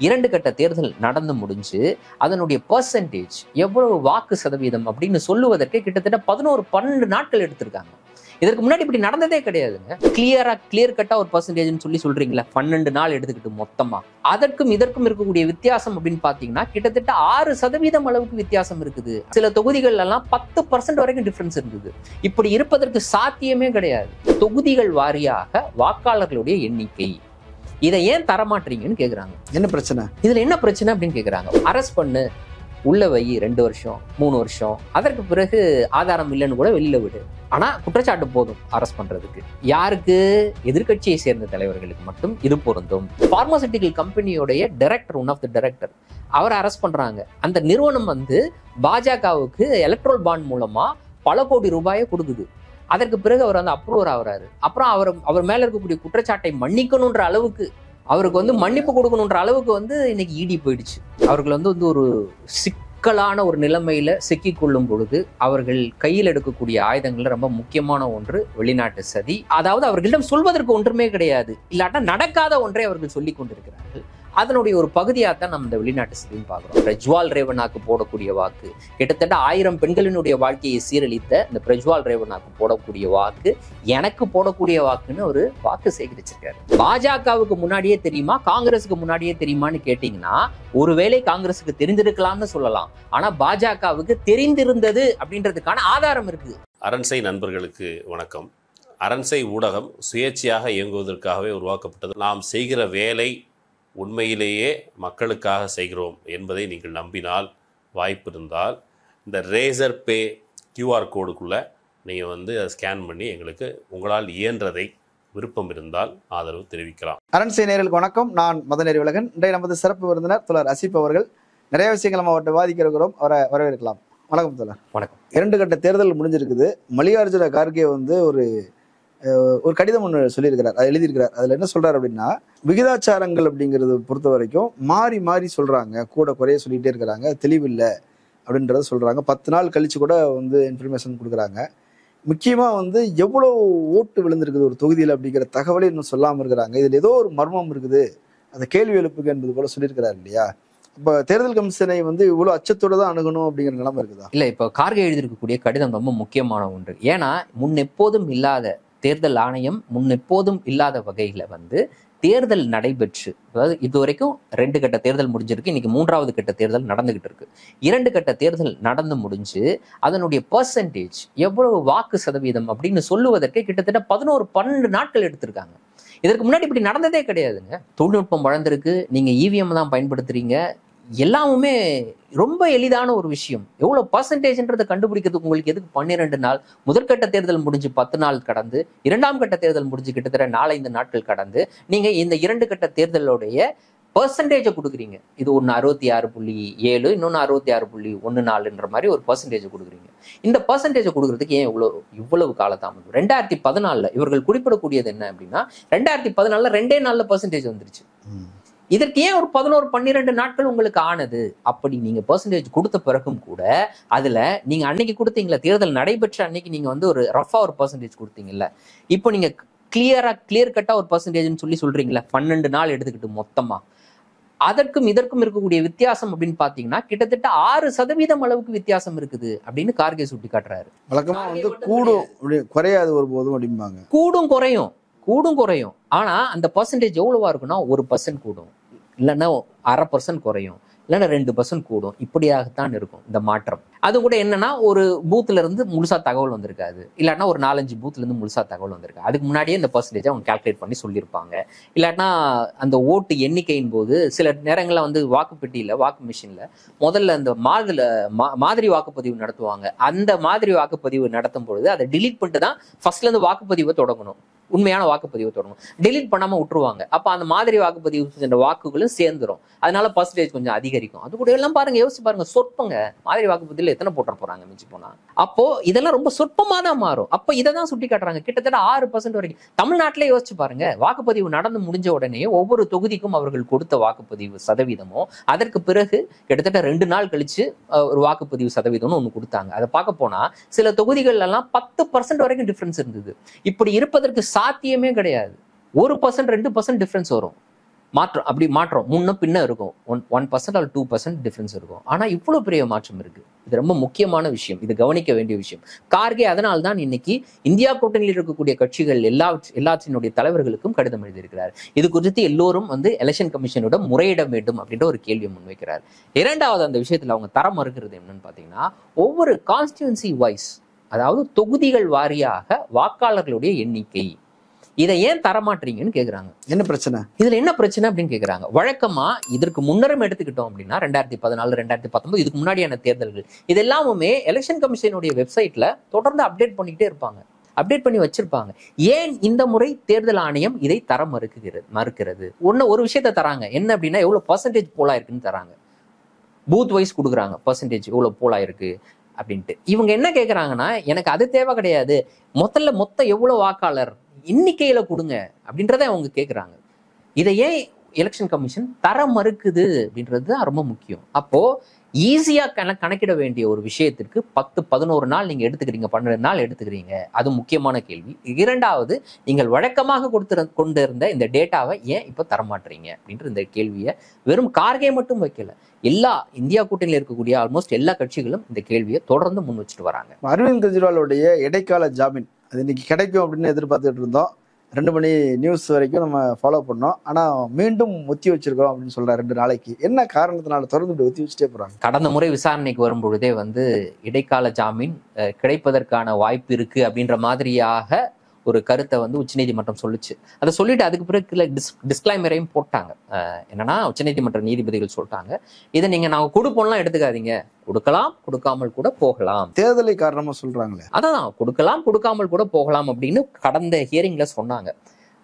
2 கட்ட தேர்தல் நடந்து முடிஞ்சு அதனுடைய பெர்சன்டேஜ் எவ்வளவு வாக்கு சதவீதம் அப்படின்னு சொல்லுவதற்கு கிட்டத்தட்ட 11-12 நாட்கள் எடுத்திருக்காங்க. இதற்கு முன்னாடி இப்படி நடந்ததே கிடையாதுங்க. கிளியர் கட்டா ஒரு பெர்சன்டேஜ்னு சொல்றீங்களா, 12 நாள் எடுத்துக்கிட்டு மொத்தமா. அதற்கும் இதற்கும் இருக்கக்கூடிய வித்தியாசம் அப்படின்னு பாத்தீங்கன்னா கிட்டத்தட்ட 6% அளவுக்கு வித்தியாசம் இருக்குது. சில தொகுதிகள் எல்லாம் 10% வரைக்கும் டிஃபரன்ஸ் இருந்தது. இப்படி இருப்பதற்கு சாத்தியமே கிடையாது. தொகுதிகள் வாரியாக வாக்காளர்களுடைய எண்ணிக்கை இதை ஏன் தரமாட்டீங்கன்னு கேக்குறாங்க. என்ன பிரச்சனை, இதுல என்ன பிரச்சனை அப்படின்னு கேக்குறாங்க. அரெஸ்ட் பண்ணு, உள்ள வை 2 வருஷம் 3 வருஷம், அதற்கு பிறகு ஆதாரம் இல்லைன்னு கூட வெளியில விடு. ஆனா குற்றச்சாட்டு போதும் அரெஸ்ட் பண்றதுக்கு. யாருக்கு? எதிர்கட்சியை சேர்ந்த தலைவர்களுக்கு மட்டும் இது பொருந்தும். பார்மாசூட்டிக்கல் கம்பெனியோடைய director, one of the director, அவரை அரெஸ்ட் பண்றாங்க. அந்த நிறுவனம் பாஜகவுக்கு எலக்ட்ரல் பாண்ட் மூலமா பல கோடி ரூபாயை கொடுக்குது. அதற்கு பிறகு அவர் அப்ரூவர் ஆகுறாரு. அப்புறம் அவர் மேல இருக்கக்கூடிய குற்றச்சாட்டை மன்னிக்கணும்ன்ற அளவுக்கு, அவருக்கு மன்னிப்பு கொடுக்கணுன்ற அளவுக்கு இன்னைக்கு இடி போயிடுச்சு. அவர்கள் ஒரு சிக்கலான ஒரு நிலைமையில சிக்கி கொள்ளும் பொழுது அவர்கள் கையில் எடுக்கக்கூடிய ஆயுதங்கள்ல ரொம்ப முக்கியமான ஒன்று வெளிநாட்டு சதி. அதாவது அவர்களிடம் சொல்வதற்கு ஒன்றுமே கிடையாது, இல்லாட்டா நடக்காத ஒன்றை அவர்கள் சொல்லிக் கொண்டிருக்கிறார்கள். அதனுடைய ஒரு பகுதியாக தான் நம்ம இந்த வெளிநாட்டு சதின்னு பார்க்குறோம். பிரஜ்வால் ரேவண்ணாக்கு போடக்கூடிய வாக்கு, கிட்டத்தட்ட 1000 பெண்களினுடைய வாழ்க்கையை சீரழித்த இந்த பிரஜ்வால் ரேவண்ணாக்கு போடக்கூடிய வாக்கு எனக்கு போடக்கூடிய வாக்குன்னு ஒரு வாக்கு சேகரிச்சிருக்காரு. பாஜகவுக்கு முன்னாடியே தெரியுமா, காங்கிரஸுக்கு முன்னாடியே தெரியுமான்னு கேட்டீங்கன்னா ஒருவேளை காங்கிரஸுக்கு தெரிந்திருக்கலாம்னு சொல்லலாம். ஆனா பாஜகவுக்கு தெரிந்திருந்தது அப்படின்றதுக்கான ஆதாரம் இருக்கு. அரண்சை நண்பர்களுக்கு வணக்கம். அரண்சை ஊடகம் சுயேட்சையாக இயங்குவதற்காகவே உருவாக்கப்பட்டது. நாம் செய்கிற வேலை உண்மையிலேயே மக்களுக்காக செய்கிறோம் என்பதை நீங்கள் நம்பினால், வாய்ப்பு இருந்தால் இந்த ரேசர் பே QR கோடுக்குள்ளே நீங்கள் அதை ஸ்கேன் பண்ணி எங்களுக்கு உங்களால் இயன்றதை விருப்பம் இருந்தால் ஆதரவு தெரிவிக்கலாம். அரண்சை நேயர்களுக்கு வணக்கம். நான் மதநெறி உலகன். இன்றைய நமது சிறப்பு விருந்தினர் தோழர் அசீப் அவர்கள். நிறைய விஷயங்கள் நம்ம அவர்கிட்ட வாதிக்க இருக்கிறோம். அவரை வரவேற்கலாம். வணக்கம் தோழர். வணக்கம். 2 கட்ட தேர்தல் முடிஞ்சிருக்குது. மல்லிகார்ஜுன கார்கே ஒரு கடிதம் ஒன்று சொல்லியிருக்கிறார், அது எழுதியிருக்கிறார். அதில் என்ன சொல்றாரு அப்படின்னா, விகிதாச்சாரங்கள் அப்படிங்கிறத பொறுத்த வரைக்கும் மாறி மாறி சொல்றாங்க, கூட குறைய சொல்லிகிட்டே இருக்கிறாங்க, தெளிவில்லை அப்படின்றத சொல்றாங்க. 10 நாள் கழிச்சு கூட இன்ஃபர்மேஷன் கொடுக்குறாங்க. முக்கியமாக எவ்வளோ ஓட்டு விழுந்திருக்குது ஒரு தொகுதியில் அப்படிங்கிற தகவலை இன்னும் சொல்லாமல் இருக்கிறாங்க. இதில் ஏதோ ஒரு மர்மம் இருக்குது, அதை கேள்வி எழுப்புங்க என்பது போல சொல்லியிருக்கிறார் இல்லையா? இப்போ தேர்தல் கமிஷனை இவ்வளோ அச்சத்தோடு தான் அணுகணும் அப்படிங்கிற நிலைமை இருக்குதா? இல்லை, இப்போ கார்கே எழுதியிருக்கக்கூடிய கடிதம் ரொம்ப முக்கியமான ஒன்று. ஏன்னா முன்னெப்போதும் இல்லாத தேர்தல் ஆணையம், முன்னெப்போதும் இல்லாத வகையில் தேர்தல் நடைபெற்று, அதாவது இதுவரைக்கும் 2 கட்ட தேர்தல் முடிஞ்சிருக்கு, இன்னைக்கு 3வது கட்ட தேர்தல் நடந்துகிட்டு இருக்கு. 2 கட்ட தேர்தல் நடந்து முடிஞ்சு அதனுடைய பெர்சன்டேஜ் எவ்வளவு வாக்கு சதவீதம் அப்படின்னு சொல்லுவதற்கு கிட்டத்தட்ட 11-12 நாட்கள் எடுத்திருக்காங்க. இதற்கு முன்னாடி இப்படி நடந்ததே கிடையாதுங்க. தொழில்நுட்பம் வளர்ந்துருக்கு, நீங்க EVM தான் பயன்படுத்துறீங்க, எல்லாமே ரொம்ப எளிதான ஒரு விஷயம். எவ்வளவு பர்சன்டேஜ்ன்றதை கண்டுபிடிக்கிறதுக்கு உங்களுக்கு எதுக்கு 12 நாள்? முதற்கட்ட தேர்தல் முடிஞ்சு 10 நாள் கடந்து, 2ஆம் கட்ட தேர்தல் முடிஞ்சு கிட்டத்தட்ட 4-5 நாட்கள் கடந்து நீங்க இந்த 2 கட்ட தேர்தலுடைய பெர்சன்டேஜை கொடுக்குறீங்க. இது ஒன்று 66.7, இன்னொன்று 66.14ன்ற மாதிரி ஒரு பெர்சன்டேஜை கொடுக்குறீங்க. இந்த பெர்சன்டேஜை கொடுக்கறதுக்கு ஏன் இவ்வளவு காலதாமதம்? 2014 இவர்கள் குறிப்பிடக்கூடியது என்ன அப்படின்னா, 2014 2 நாள்ல பெர்சன்டேஜ் வந்துருச்சு. இதற்கு ஏன் ஒரு 11-12 நாட்கள் உங்களுக்கு ஆனது? அப்படி நீங்க பெர்சன்டேஜ் கொடுத்த பிறகும் கூட அதுல நீங்க அன்னைக்கு கொடுத்தீங்களா, தேர்தல் நடைபெற்ற அன்னைக்கு நீங்க ஒரு ரஃபா ஒரு பெர்சன்டேஜ் கொடுத்தீங்கல்ல, இப்போ நீங்க கிளியர் கட்டா ஒரு பெர்சன்டேஜ்னு சொல்றீங்களா, 12 நாள் எடுத்துக்கிட்டு மொத்தமா. அதற்கும் இதற்கும் இருக்கக்கூடிய வித்தியாசம் அப்படின்னு பாத்தீங்கன்னா கிட்டத்தட்ட 6% அளவுக்கு வித்தியாசம் இருக்குது அப்படின்னு கார்கே சுட்டி காட்டுறாரு. வழக்கமா கூடும் குறையாது ஒருபோதும் அப்படிம்பாங்க. கூடும் குறையும். ஆனா அந்த பெர்சன்டேஜ் எவ்வளவா இருக்குன்னா 1% கூடும், இல்லைன்னா 0.5% குறையும், இல்லைன்னா 2% கூடும். இப்படியாகத்தான் இருக்கும் இந்த மாற்றம். அது கூட என்னன்னா, ஒரு பூத்துல இருந்து முழுசா தகவல் வந்திருக்காது, இல்லாட்டினா ஒரு 4-5 பூத்துல இருந்து முழுசா தகவல் வந்திருக்கு. அதுக்கு முன்னாடியே இந்த பெர்சன்டேஜ் அவங்க கால்குலேட் பண்ணி சொல்லியிருப்பாங்க. இல்லாட்டினா அந்த ஓட்டு எண்ணிக்கையின் போது சில நேரங்கள்ல வாக்குப்பெட்டியில, வாக்கு மிஷின்ல முதல்ல அந்த மாதிரி வாக்குப்பதிவு நடத்துவாங்க. அந்த மாதிரி வாக்குப்பதிவு நடத்தும் பொழுது அதை டிலீட் பண்ணிட்டு தான் ஃபர்ஸ்ட்ல இருந்து வாக்குப்பதிவை தொடங்கணும், உண்மையான வாக்குப்பதிவு தொடங்கும். டெலீட் பண்ணாம விட்டுருவாங்க. அப்ப அந்த மாதிரி வாக்குப்பதிவு சென்ற வாக்குகளும் சேர்ந்துரும். அதனால பர்சன்டேஜ் கொஞ்சம் அதிகரிக்கும். அது கூட எல்லாம் பாருங்க, யோசிச்சு பாருங்க, சொற்பங்க. மாதிரி வாக்குப்பதிவுல எத்தனை போட்ட போறாங்க மிஞ்சி போனா? அப்போ இதெல்லாம் ரொம்ப சொற்பமா தான் மாறும். அப்ப இதை தான் சுட்டி காட்டுறாங்க. கிட்டத்தட்ட 6% வரைக்கும். தமிழ்நாட்டிலே யோசிச்சு பாருங்க, வாக்குப்பதிவு நடந்து முடிஞ்ச உடனே ஒவ்வொரு தொகுதிக்கும் அவர்கள் கொடுத்த வாக்குப்பதிவு சதவீதமோ, அதற்கு பிறகு கிட்டத்தட்ட 2 நாள் கழிச்சு ஒரு வாக்குப்பதிவு சதவீதம்னு ஒண்ணு கொடுத்தாங்க. அதை பார்க்க போனா சில தொகுதிகள் எல்லாம் 10% வரைக்கும் டிஃபரன்ஸ் இருந்தது. இப்படி இருப்பதற்கு சாத்தியமே கிடையாது. 1% 2% டிஃபரன்ஸ் வரும். மாற்றம், அப்படி மாற்றம் முன்ன பின்ன இருக்கும், 1% or 2% டிஃபரன்ஸ் இருக்கும். ஆனா இவ்வளவு பெரிய மாற்றம் இருக்கு. இது ரொம்ப முக்கியமான விஷயம், இது கவனிக்க வேண்டிய விஷயம். கார்கே அதனால்தான் இன்னைக்கு இந்தியா கூட்டணியில் இருக்கக்கூடிய கட்சிகள் எல்லாத்தினுடைய தலைவர்களுக்கும் கடிதம் எழுதியிருக்கிறார். இது குறித்து எல்லோரும் எலெக்ஷன் கமிஷனிடம் முறையிட வேண்டும் அப்படின்ற ஒரு கேள்வியை முன்வைக்கிறார். இரண்டாவது அந்த விஷயத்துல அவங்க தரம் மறுக்கிறது என்னன்னு பாத்தீங்கன்னா, ஒவ்வொரு கான்ஸ்டிடுவன்சி வைஸ், அதாவது தொகுதிகள் வாரியாக வாக்காளர்களுடைய எண்ணிக்கை, இதை ஏன் தரமாட்டீங்கன்னு கேக்குறாங்க. என்ன பிரச்சனை, இதுல என்ன பிரச்சனை அப்படின்னு கேக்குறாங்க. வழக்கமா இதற்கு முன்னரும் எடுத்துக்கிட்டோம் அப்படின்னா 2014 2019 இதுக்கு முன்னாடியான தேர்தல்கள் இதெல்லாமுமே எலெக்ஷன் கமிஷனுடைய வெப்சைட்ல தொடர்ந்து அப்டேட் பண்ணிக்கிட்டே இருப்பாங்க, அப்டேட் பண்ணி வச்சிருப்பாங்க. ஏன் இந்த முறை தேர்தல் ஆணையம் இதை தரம் மறுக்கிறது? ஒரு விஷயத்த தராங்க, என்ன அப்படின்னா எவ்வளவு பர்சன்டேஜ் போலா இருக்குன்னு தராங்க, பூத் வைஸ் கொடுக்குறாங்க, பர்சன்டேஜ் எவ்வளவு போலா இருக்கு அப்படின்ட்டு. இவங்க என்ன கேட்கறாங்கன்னா, எனக்கு அது தேவை கிடையாது, மொத்தம் எவ்வளவு வாக்காளர் எண்ணிக்கையில கொடுங்க அப்படின்றத அவங்க கேட்கறாங்க. இதை ஏன் எலெக்ஷன் கமிஷன் தரம் மறுக்குது அப்படின்றது தான் ரொம்ப முக்கியம். அப்போ ஈஸியா கணக்கிட வேண்டிய ஒரு விஷயத்திற்கு 10-11 நாள் நீங்க எடுத்துக்கிறீங்க, 12 நாள் எடுத்துக்கிறீங்க, அது முக்கியமான கேள்வி. இரண்டாவது, நீங்கள் வழக்கமாக கொண்டிருந்த இந்த டேட்டாவை ஏன் இப்ப தரமாட்டுறீங்க அப்படின்ற இந்த கேள்வியை வெறும் கார்கே மட்டும் வைக்கல, எல்லா இந்தியா கூட்டணியில் இருக்கக்கூடிய ஆல்மோஸ்ட் எல்லா கட்சிகளும் இந்த கேள்வியை தொடர்ந்து முன் வச்சுட்டு வராங்க. அரவிந்த் கெஜ்ரிவாலுடைய இடைக்கால ஜாமீன் அது இன்னைக்கு கிடைக்கும் அப்படின்னு எதிர்பார்த்துட்டு இருந்தோம். 2 மணி நியூஸ் வரைக்கும் நம்ம ஃபாலோ பண்ணோம். ஆனா மீண்டும் ஒத்தி வச்சிருக்கோம் அப்படின்னு சொல்றாரு 2 நாளைக்கு. என்ன காரணத்தினால தொடர்ந்து ஒத்தி வச்சுட்டே போறாங்க? கடந்த முறை விசாரணைக்கு வரும் பொழுதே இடைக்கால ஜாமீன் கிடைப்பதற்கான வாய்ப்பு இருக்கு அப்படின்ற மாதிரியாக ஒரு கருத்தை உச்சநீதிமன்றம் சொல்லுச்சு. அதை சொல்லிட்டு அதுக்கு பிறகு டிஸ்க்ளைமரையும் போட்டாங்க. என்னன்னா, உச்சநீதிமன்ற நீதிபதிகள் சொல்லிட்டாங்க, இதை நீங்க நாங்க கொடுப்போம்லாம் எடுத்துக்காதீங்க, கொடுக்கலாம் கொடுக்காமல் கூட போகலாம். தேர்தலை காரணமா சொல்றாங்களே, அதான் கொடுக்கலாம் கொடுக்காமல் கூட போகலாம் அப்படின்னு கடந்த ஹியரிங்ல சொன்னாங்க.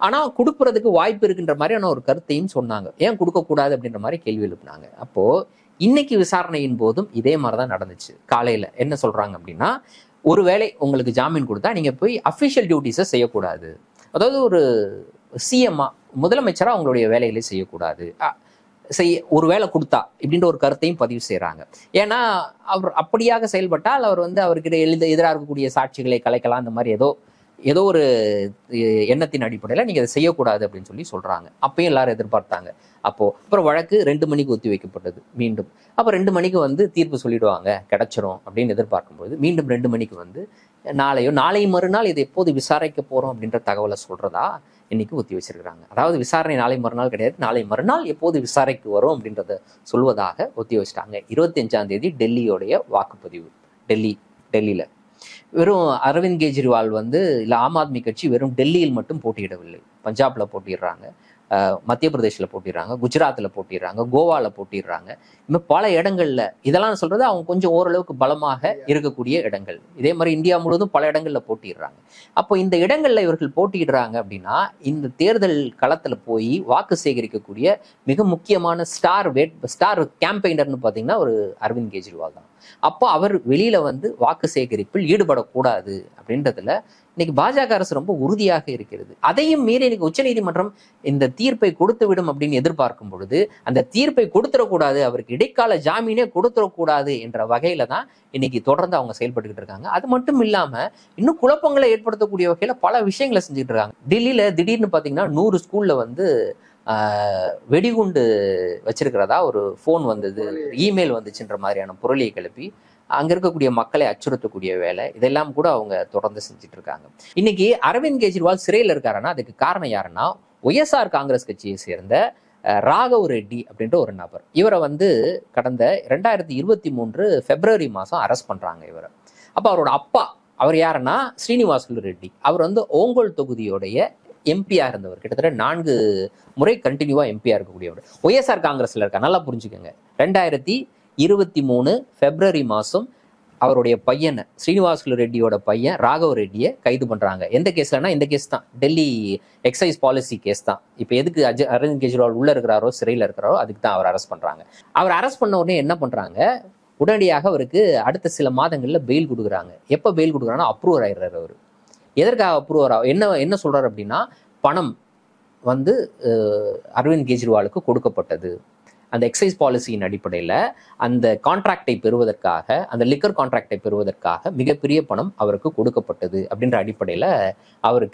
ஆனா கொடுக்கறதுக்கு வாய்ப்பு இருக்குன்ற மாதிரியான ஒரு கருத்தையும் சொன்னாங்க. ஏன் கொடுக்க கூடாது அப்படின்ற மாதிரி கேள்வி எழுப்பினாங்க. அப்போ இன்னைக்கு விசாரணையின் போதும் இதே மாதிரிதான் நடந்துச்சு. காலையில என்ன சொல்றாங்க அப்படின்னா, ஒருவேளை உங்களுக்கு ஜாமீன் கொடுத்தா நீங்க போய் அபிஷியல் டியூட்டிஸை செய்யக்கூடாது, அதாவது ஒரு சிஎம்ஆ முதலமைச்சரா அவங்களுடைய வேலைகளை செய்யக்கூடாது, ஒரு வேலை கொடுத்தா இப்படின்ற ஒரு கருத்தையும் பதிவு செய்யறாங்க. ஏன்னா அவர் அப்படியாக செயல்பட்டால் அவர் அவருக்கு எதிராக இருக்கக்கூடிய சாட்சிகளை கலைக்கலாம், அந்த மாதிரி ஏதோ ஒரு எண்ணத்தின் அடிப்படையில் நீங்க அதை செய்யக்கூடாது அப்படின்னு சொல்றாங்க. அப்பயும் எல்லாரும் எதிர்பார்த்தாங்க. அப்புறம் வழக்கு 2 மணிக்கு ஒத்தி வைக்கப்பட்டது மீண்டும். அப்போ 2 மணிக்கு தீர்ப்பு சொல்லிடுவாங்க, கிடைச்சிரும் அப்படின்னு எதிர்பார்க்கும்போது மீண்டும் 2 மணிக்கு நாளை மறுநாள் இதை எப்போது விசாரிக்க போறோம் அப்படின்ற தகவலை சொல்றதா இன்னைக்கு ஒத்தி வச்சிருக்கிறாங்க. அதாவது விசாரணை நாளை மறுநாள் கிடையாது, நாளை மறுநாள் எப்போது விசாரிக்க வரும் அப்படின்றத சொல்வதாக ஒத்தி வச்சிட்டாங்க. 25ஆம் தேதி டெல்லியோடைய வாக்குப்பதிவு. டெல்லியில வெறும் அரவிந்த் கெஜ்ரிவால் இல்ல ஆம் ஆத்மி கட்சி வெறும் டெல்லியில் மட்டும் போட்டியிடவில்லை, பஞ்சாப்ல போட்டிடுறாங்க, மத்திய பிரதேஷ்ல போட்டிடுறாங்க, குஜராத்ல போட்டிடுறாங்க, கோவால போட்டிடுறாங்க, இன்னும் பல இடங்கள்ல. இதெல்லாம் சொல்றது அவங்க கொஞ்சம் ஓரளவுக்கு பலமாக இருக்கக்கூடிய இடங்கள். இதே மாதிரி இந்தியா முழுவதும் பல இடங்கள்ல போட்டிடுறாங்க. அப்போ இந்த இடங்கள்ல இவர்கள் போட்டிடுறாங்க அப்படின்னா, இந்த தேர்தல் களத்துல போய் வாக்கு சேகரிக்கக்கூடிய மிக முக்கியமான ஸ்டார் கேம்பெயினர்னு பாத்தீங்கன்னா ஒரு அரவிந்த் கெஜ்ரிவால் தான். அப்போ அவர் வெளியில வாக்கு சேகரிப்பில் ஈடுபடக்கூடாது அப்படின்றதுல இன்னைக்கு பாஜக அரசு ரொம்ப உறுதியாக இருக்கிறது. அதையும் மீறி இன்னைக்கு உச்சநீதிமன்றம் இந்த தீர்ப்பை கொடுத்து விடும் அப்படின்னு எதிர்பார்க்கும் பொழுது, அந்த தீர்ப்பை கொடுத்துடக்கூடாது, அவருக்கு இடைக்கால ஜாமீனே கொடுத்துடக்கூடாது என்ற வகையில தான் இன்னைக்கு தொடர்ந்து அவங்க செயல்பட்டுக்கிட்டு இருக்காங்க. அது மட்டும் இல்லாம இன்னும் குழப்பங்களை ஏற்படுத்தக்கூடிய வகையில பல விஷயங்களை செஞ்சுட்டு இருக்காங்க. டெல்லியில திடீர்னு பாத்தீங்கன்னா 100 ஸ்கூல்ல வெடிகுண்டு வச்சிருக்கிறதா ஒரு போன் வந்தது, இமெயில் வந்துச்சுன்ற மாதிரியான பொருளியை கிளப்பி அங்க இருக்கக்கூடிய மக்களை அச்சுறுத்தக்கூடிய வேலை, இதெல்லாம் கூட அவங்க தொடர்ந்து செஞ்சுட்டு இருக்காங்க. இன்னைக்கு அரவிந்த் கெஜ்ரிவால் சிறையில் இருக்காருன்னா அதுக்கு காரணம் யாருன்னா, ஒய்எஸ்ஆர் காங்கிரஸ் கட்சியை சேர்ந்த ராகவ் ரெட்டி அப்படின்ற ஒரு நபர். இவரை கடந்த 2023 பிப்ரவரி மாசம் அரெஸ்ட் பண்றாங்க இவரை. அப்ப அவரோட அப்பா அவர் யாருன்னா ஸ்ரீனிவாசுலு ரெட்டி. அவர் ஓங்கோல் தொகுதியோடைய எம்பியா இருந்தவர், கிட்டத்தட்ட 4 முறை கண்டினியூவா எம்பியா இருக்கக்கூடியவர். ஒய்எஸ்ஆர் காங்கிரஸ்ல இருக்கா, நல்லா புரிஞ்சுக்கோங்க. 2023 பிப்ரவரி மாசம் அவருடைய பையனை, ஸ்ரீனிவாசுலு ரெட்டியோட பையன் ராகவ் ரெட்டியை கைது பண்றாங்க. எந்த கேஸ்லன்னா இந்த கேஸ் தான், டெல்லி எக்ஸைஸ் பாலிசி கேஸ் தான். இப்ப எதுக்கு அரவிந்த் கெஜ்ரிவால் உள்ள இருக்கிறாரோ சிறையில் இருக்கிறாரோ அதுக்கு தான் அவர் அரெஸ்ட் பண்றாங்க. அவர் அரெஸ்ட் பண்ண உடனே என்ன பண்றாங்க, உடனடியாக அவருக்கு அடுத்த சில மாதங்கள்ல பெயில் கொடுக்குறாங்க. எப்ப பெயில் கொடுக்குறாங்கன்னா அப்ரூவர் ஆயிடுறாரு அவரு. எதற்காக அப்ரூவர் என்ன சொல்றாரு அப்படின்னா, பணம் அரவிந்த் கெஜ்ரிவாலுக்கு கொடுக்கப்பட்டது, அந்த எக்ஸைஸ் பாலிசியின் அடிப்படையில் அந்த கான்ட்ராக்டை பெறுவதற்காக, அந்த லிக்கர் கான்ட்ராக்டை பெறுவதற்காக மிகப்பெரிய பணம் அவருக்கு கொடுக்கப்பட்டது அப்படின்ற அடிப்படையில் அவர்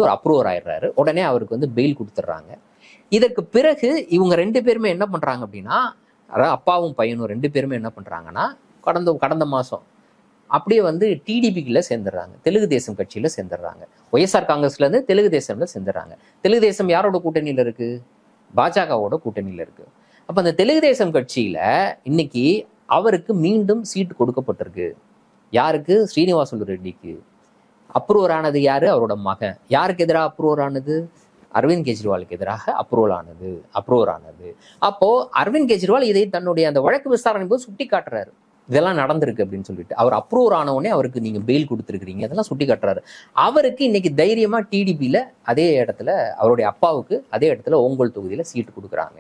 ஒரு அப்ரூவர் ஆயிடுறாரு. உடனே அவருக்கு பெயில் கொடுத்துட்றாங்க. இதற்கு பிறகு இவங்க 2 பேருமே என்ன பண்றாங்க அப்படின்னா, அதாவது அப்பாவும் பையனும் 2 பேருமே என்ன பண்றாங்கன்னா, கடந்த மாசம் அப்படியே வந்து டிடிபிக்குள்ள சேர்ந்துடுறாங்க, தெலுங்கு தேசம் கட்சியில சேர்ந்துடுறாங்க. ஒய்எஸ்ஆர் காங்கிரஸ்ல இருந்து தெலுங்கு தேசம்ல சேர்ந்துடுறாங்க. தெலுங்கு தேசம் யாரோட கூட்டணியில இருக்கு? பாஜகவோட கூட்டணியில இருக்கு. அப்ப அந்த தெலுங்கு தேசம் கட்சியில இன்னைக்கு அவருக்கு மீண்டும் சீட்டு கொடுக்கப்பட்டிருக்கு. யாருக்கு? ஸ்ரீனிவாசுலு ரெட்டிக்கு. அப்ரூவர் ஆனது யாரு? அவரோட மகன். யாருக்கு எதிராக அப்ரூவர் ஆனது? அரவிந்த் கெஜ்ரிவாலுக்கு எதிராக அப்ரூவர் ஆனது. அப்போ அரவிந்த் கெஜ்ரிவால் இதை தன்னுடைய அந்த வழக்கு விசாரணை போது சுட்டி காட்டுறாரு, இதெல்லாம் நடந்திருக்கு அப்படின்னு சொல்லிட்டு. அவர் அப்ரூவர் ஆனவுடனே அவருக்கு நீங்க பெயில் கொடுத்துருக்கீங்க, அதெல்லாம் சுட்டி காட்டுறாரு. அவருக்கு இன்னைக்கு தைரியமா டிடிபியில அதே இடத்துல அவருடைய அப்பாவுக்கு அதே இடத்துல ஓங்கோல் தொகுதியில சீட்டு கொடுக்குறாங்க.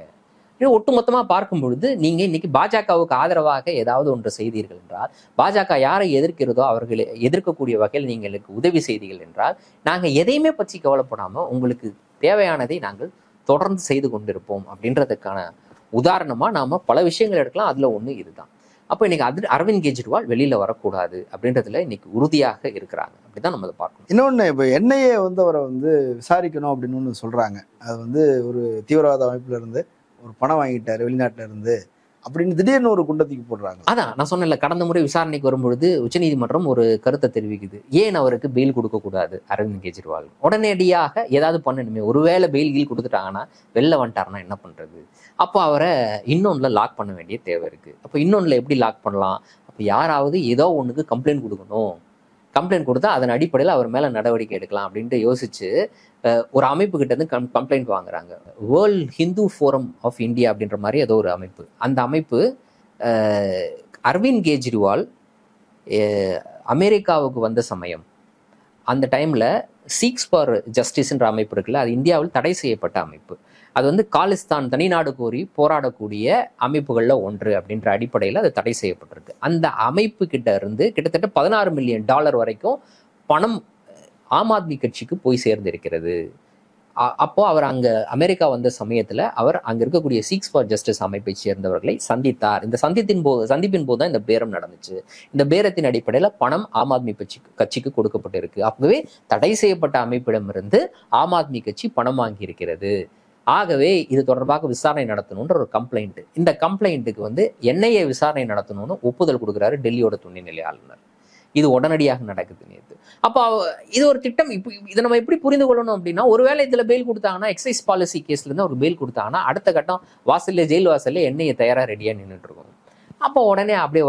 இது ஒட்டுமொத்தமா பார்க்கும் பொழுது நீங்க இன்னைக்கு பாஜகவுக்கு ஆதரவாக ஏதாவது ஒன்று செய்தீர்கள் என்றால், பாஜக யாரை எதிர்க்கிறதோ அவர்களை எதிர்க்கக்கூடிய வகையில் நீங்களுக்கு உதவி செய்தீர்கள் என்றால், நாங்க எதையுமே பற்றி கவலைப்படாம உங்களுக்கு தேவையானதை நாங்கள் தொடர்ந்து செய்து கொண்டிருப்போம் அப்படின்றதுக்கான உதாரணமா நாம பல விஷயங்கள் எடுக்கலாம். அதுல ஒண்ணு இதுதான். அப்போ இன்னைக்கு அரவிந்த் கெஜ்ரிவால் வெளியில வரக்கூடாது அப்படின்றதுல இன்னைக்கு உறுதியாக இருக்கிறாங்க. அப்படிதான் நம்ம அதை பார்க்கணும். இன்னொன்னு, இப்போ என்ஐஏ வந்து அவரை வந்து விசாரிக்கணும் அப்படின்னு ஒன்று சொல்றாங்க. அது வந்து ஒரு தீவிரவாத அமைப்புல இருந்து ஒரு பணம் வாங்கிட்டாரு வெளிநாட்டுல இருந்து அப்படின்னு திடீர்னு ஒரு குண்டத்துக்கு போடுறாங்க. அதான் நான் சொன்னேன்ல, கடந்த முறை விசாரணைக்கு வரும்பொழுது உச்சநீதிமன்றம் ஒரு கருத்தை தெரிவிக்குது. ஏன் அவருக்கு பெயில் கொடுக்க கூடாது அரவிந்த் கெஜ்ரிவால்? உடனடியாக ஏதாவது பண்ணணுமே. ஒருவேளை பெயில் கொடுத்துட்டாங்கன்னா வெளில வந்துட்டாருன்னா என்ன பண்றது? அப்போ அவரை இன்னொன்னுல லாக் பண்ண வேண்டிய தேவை இருக்கு. அப்போ இன்னொன்னுல எப்படி லாக் பண்ணலாம்? அப்போ யாராவது ஏதோ ஒண்ணுக்கு கம்ப்ளைண்ட் கொடுக்கணும். கம்ப்ளைண்ட் கொடுத்தா அதன் அடிப்படையில் அவர் மேல நடவடிக்கை எடுக்கலாம் அப்படின்ட்டு யோசிச்சு ஒரு அமைப்பு கிட்ட இருந்து கம்ப்ளைண்ட் வாங்குறாங்க. World Hindu forum of India அப்படின்ற மாதிரி ஏதோ ஒரு அமைப்பு. அந்த அமைப்பு அரவிந்த் கெஜ்ரிவால் அமெரிக்காவுக்கு வந்த சமயம், அந்த டைம்ல சீக்ஸ் ஃபார் ஜஸ்டிஸ்ன்ற அமைப்பு இருக்குல்ல, அது இந்தியாவில் தடை செய்யப்பட்ட அமைப்பு. அது வந்து காலிஸ்தான் தனிநாடு கோரி போராடக்கூடிய அமைப்புகள்ல ஒன்று அப்படின்ற அடிப்படையில் அது தடை செய்யப்பட்டிருக்கு. அந்த அமைப்பு கிட்ட இருந்து கிட்டத்தட்ட $16 மில்லியன் வரைக்கும் பணம் ஆம் ஆத்மி கட்சிக்கு போய் சேர்ந்திருக்கிறது. அப்போ அவர் அங்க அமெரிக்கா வந்த சமயத்துல அவர் அங்க இருக்கக்கூடிய சீக்ஸ் ஃபார் ஜஸ்டிஸ் அமைப்பை சேர்ந்தவர்களை சந்தித்தார். இந்த சந்திப்பின் போது தான் இந்த பேரம் நடந்துச்சு. இந்த பேரத்தின் அடிப்படையில பணம் ஆம் ஆத்மி கட்சிக்கு கொடுக்கப்பட்டிருக்கு. அப்பவே தடை செய்யப்பட்ட அமைப்பிடமிருந்து ஆம் ஆத்மி கட்சி பணம் வாங்கி இருக்கிறது. ஆகவே இது தொடர்பாக விசாரணை நடத்தணும்ன்ற ஒரு கம்ப்ளைண்ட். இந்த கம்ப்ளைண்ட்டுக்கு வந்து என்ஐஏ விசாரணை நடத்தணும்னு ஒப்புதல் கொடுக்குறாரு டெல்லியோட துணைநிலை ஆளுநர். இது உடனடியாக நடக்குது நேற்று. அப்போ இது ஒரு திட்டம். இப்போ இதை நம்ம எப்படி புரிந்து கொள்ளணும் அப்படின்னா, ஒருவேளை இதுல பெயில் கொடுத்தாங்கன்னா, எக்ஸைஸ் பாலிசி கேஸ்ல இருந்து ஒரு பெயில் கொடுத்தாங்கன்னா, அடுத்த கட்டம் வாசல்ல ஜெயில் வாசல்ல என்ஐஏ தயாரா ரெடியா நின்றுட்டு இருக்கும். அப்போ உடனே அப்படியே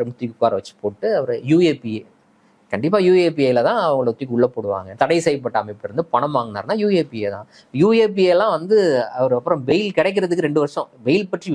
தூக்கி உட்கார வச்சு போட்டு அவர் யூஏபிஏ, கண்டிப்பா யூஏபிஏல தான் அவங்கள தூக்கி உள்ள போடுவாங்க. தடை செய்யப்பட்ட அமைப்பு இருந்து பணம் வாங்கினார்னா யூஏபிஏ தான். யூஏபிஏ எல்லாம் வந்து அவர் அப்புறம் பெயில் கிடைக்கிறதுக்கு 2 வருஷம், பெயில் பற்றி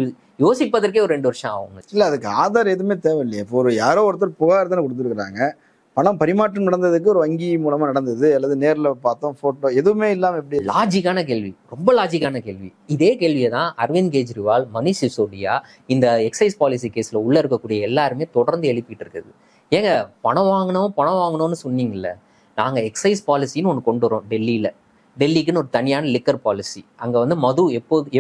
யோசிப்பதற்கே ஒரு 2 வருஷம் ஆகும். இல்ல, அதுக்கு ஆதார் எதுவுமே தேவையில்லையே. இப்போ ஒரு யாரோ ஒருத்தர் புகார் தானே கொடுத்துருக்காங்க. பணம் பரிமாற்றம் நடந்ததுக்கு ஒரு வங்கி மூலமா நடந்தது அல்லது நேர்ல பார்த்தோம் போட்டோ எதுவுமே இல்லாம எப்படி? லாஜிக்கான கேள்வி, ரொம்ப லாஜிக்கான கேள்வி. இதே கேள்வியை தான் அரவிந்த் கெஜ்ரிவால், மணிஷ் சிசோடியா, இந்த எக்ஸைஸ் பாலிசி கேஸ்ல உள்ள இருக்கக்கூடிய எல்லாருமே தொடர்ந்து எழுப்பிட்டு இருக்குது. ஏங்க பணம் வாங்கணும்னு சொன்னீங்கல்ல, நாங்க எக்ஸைஸ் பாலிசின்னு ஒன்று கொண்டு வரோம் டெல்லிக்குன்னு ஒரு தனியான லிக்கர் பாலிசி. அங்க வந்து மது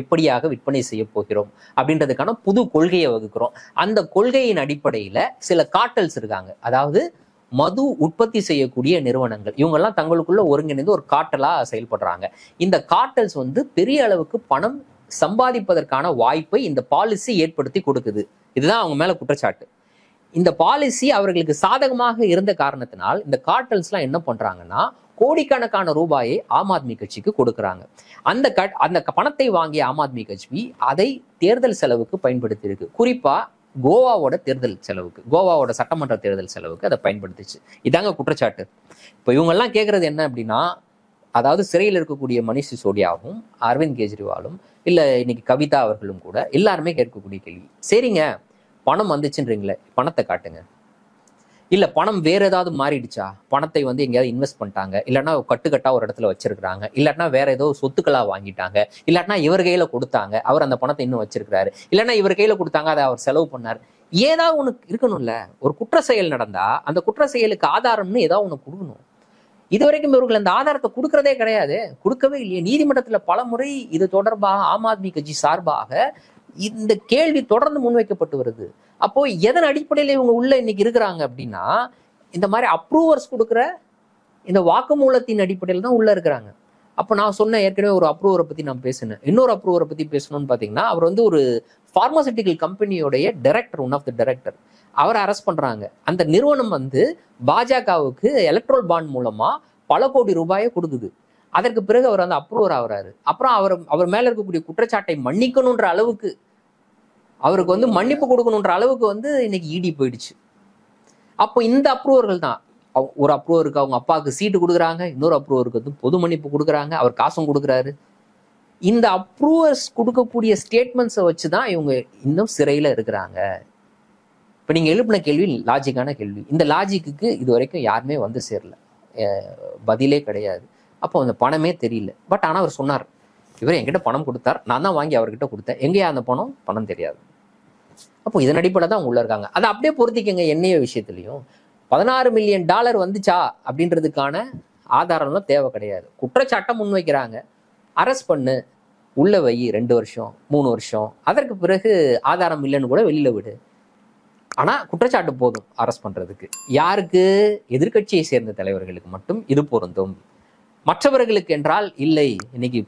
எப்படியாக விற்பனை செய்ய போகிறோம் அப்படின்றதுக்கான புது கொள்கையை வகுக்கிறோம். அந்த கொள்கையின் அடிப்படையில சில கார்ட்டல்ஸ் இருக்காங்க, அதாவது மது உற்பத்தி செய்யக்கூடிய நிறுவனங்கள், இவங்கெல்லாம் தங்களுக்குள்ள ஒருங்கிணைந்து ஒரு கார்ட்டலா செயல்படுறாங்க. இந்த கார்ட்டல்ஸ் வந்து பெரிய அளவுக்கு பணம் சம்பாதிப்பதற்கான வாய்ப்பை இந்த பாலிசி ஏற்படுத்தி கொடுக்குது. இதுதான் அவங்க மேல குற்றச்சாட்டு. இந்த பாலிசி அவர்களுக்கு சாதகமாக இருந்த காரணத்தினால் இந்த கார்ட்டல்ஸ்லாம் என்ன பண்றாங்கன்னா, கோடிக்கணக்கான ரூபாயை ஆம் ஆத்மி கட்சிக்கு கொடுக்குறாங்க. அந்த பணத்தை வாங்கிய ஆம் ஆத்மி கட்சி அதை தேர்தல் செலவுக்கு பயன்படுத்தி இருக்கு. குறிப்பா கோவாவோட தேர்தல் செலவுக்கு, கோவாவோட சட்டமன்ற தேர்தல் செலவுக்கு அதை பயன்படுத்திச்சு. இதாங்க குற்றச்சாட்டு. இப்போ இவங்கெல்லாம் கேட்கறது என்ன அப்படின்னா, அதாவது சிறையில் இருக்கக்கூடிய மணிஷ் சிசோடியாவும் அரவிந்த் கெஜ்ரிவாலும் இல்ல இன்னைக்கு கவிதா அவர்களும் கூட எல்லாருமே கேட்கக்கூடிய கேள்வி, சரிங்க பணம் வந்துச்சுன்றீங்களே, பணத்தை காட்டுங்க. இல்ல பணம் வேற ஏதாவது மாறிடுச்சா, பணத்தை வந்து எங்கேயாவது இன்வெஸ்ட் பண்ணிட்டாங்க, இல்லைன்னா கட்டுக்கட்டா ஒரு இடத்துல வச்சிருக்காங்க, இல்லாட்டினா வேற ஏதோ சொத்துக்களா வாங்கிட்டாங்க, இல்லாட்டினா இவர் கையில கொடுத்தாங்க அவர் அந்த பணத்தை இன்னும் வச்சிருக்கிறாரு, இல்லைன்னா இவர் கையில கொடுத்தாங்க அதை அவர் செலவு பண்ணார். ஏதாவது ஒண்ணு இருக்கணும்ல. ஒரு குற்ற செயல் நடந்தா அந்த குற்ற செயலுக்கு ஆதாரம்னு ஏதாவது ஒண்ணு கொடுக்கணும். இதுவரைக்கும் இவர்கள் அந்த ஆதாரத்தை கொடுக்கறதே கிடையாது, கொடுக்கவே இல்லையே. நீதிமன்றத்துல பல முறை இது தொடர்பாக ஆம் ஆத்மி கட்சி சார்பாக இந்த கேள்வி தொடர்ந்து முன்வைக்கப்பட்டு வருது. அப்போ எதன் அடிப்படையில இவங்க உள்ள இன்னைக்கு இருக்கிறாங்க அப்படின்னா, இந்த மாதிரி அப்ரூவர்ஸ் கொடுக்குற இந்த வாக்குமூலத்தின் அடிப்படையில் தான் உள்ள இருக்கிறாங்க. அப்போ நான் சொன்ன ஏற்கனவே ஒரு அப்ரூவரை பத்தி நான் பேசினேன். இன்னொரு அப்ரூவரை பத்தி பேசணும்னு பாத்தீங்கன்னா, அவர் வந்து ஒரு பார்மசூட்டிக்கல் கம்பெனியோடைய director, one of the director. அவரை அரெஸ்ட் பண்றாங்க. அந்த நிறுவனம் வந்து பாஜகவுக்கு எலக்ட்ரல் பாண்ட் மூலமா பல கோடி ரூபாயை கொடுக்குது. அதற்கு பிறகு அவர் வந்து அப்ரூவர் ஆகுறாரு. அப்புறம் அவர் மேல இருக்கக்கூடிய குற்றச்சாட்டை மன்னிக்கணுன்ற அளவுக்கு, அவருக்கு வந்து மன்னிப்பு கொடுக்கணுன்ற அளவுக்கு வந்து இன்னைக்கு இடி போயிடுச்சு. அப்போ இந்த அப்ரூவர்கள் தான், ஒரு அப்ரூவருக்கு அவங்க அப்பாவுக்கு சீட்டு கொடுக்குறாங்க, இன்னொரு அப்ரூவருக்கு வந்து பொது மன்னிப்பு கொடுக்குறாங்க, அவர் காசும் கொடுக்குறாரு. இந்த அப்ரூவர்ஸ் கொடுக்கக்கூடிய ஸ்டேட்மெண்ட்ஸை வச்சுதான் இவங்க இன்னும் சிறையில இருக்கிறாங்க. இப்ப நீங்க எழுப்பின கேள்வி லாஜிக்கான கேள்வி. இந்த லாஜிக்கு இது வரைக்கும் யாருமே வந்து சேரல, பதிலே கிடையாது. அப்போ அந்த பணமே தெரியல. பட் ஆனா அவர் சொன்னார், இவர் என்கிட்ட பணம் கொடுத்தார், நான் தான் வாங்கி அவர்கிட்ட கொடுத்தேன், எங்கேயா அந்த பணம் தெரியாது. அப்போ இதன் அடிப்படை தான் உள்ள இருக்காங்க. அதை அப்படியே பொருத்திக்கங்க எண்ணெய விஷயத்துலையும். $16 மில்லியன் வந்துச்சா அப்படின்றதுக்கான ஆதாரம்லாம் தேவை கிடையாது. குற்றச்சாட்டம் முன்வைக்கிறாங்க, அரெஸ்ட் பண்ணு, உள்ள வை 2 வருஷம் 3 வருஷம், அதற்கு பிறகு ஆதாரம் இல்லைன்னு கூட வெளியில விடு. ஆனா குற்றச்சாட்டு போதும் அரெஸ்ட் பண்றதுக்கு. யாருக்கு? எதிர்கட்சியை சேர்ந்த தலைவர்களுக்கு மட்டும் இது பொருந்தும், மற்றவர்களுக்கு என்றால் இல்லை. இன்னைக்கு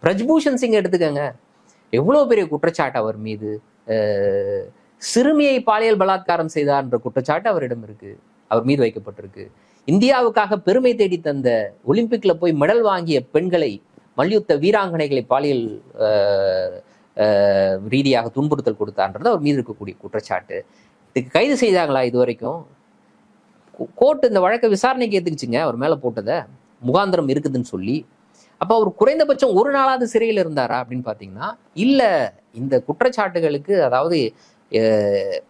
பிரஜ்பூஷன் சிங் எடுத்துக்கங்க, எவ்வளவு பெரிய குற்றச்சாட்டு அவர் மீது. சிறுமியை பாலியல் பலாத்காரம் செய்தார் என்ற குற்றச்சாட்டு அவரிடம் இருக்கு, அவர் மீது வைக்கப்பட்டிருக்கு. இந்தியாவுக்காக பெருமை தேடி தந்த, ஒலிம்பிக்ல போய் மெடல் வாங்கிய பெண்களை, மல்யுத்த வீராங்கனைகளை பாலியல் ரீதியாக துன்புறுத்தல் கொடுத்தான்றது அவர் மீது இருக்கக்கூடிய குற்றச்சாட்டு. இதுக்கு கைது செய்தாங்களா இது வரைக்கும்? கோர்ட் இந்த வழக்கை விசாரணைக்கு ஏத்துக்குச்சுங்க அவர் மேல போட்டதை, முகாந்திரம் இருக்குதுன்னு சொல்லி. அப்போ அவர் குறைந்தபட்சம் ஒரு நாளாவது சிறையில் இருந்தாரா அப்படின்னு பாத்தீங்கன்னா இல்ல. இந்த குற்றச்சாட்டுகளுக்கு அதாவது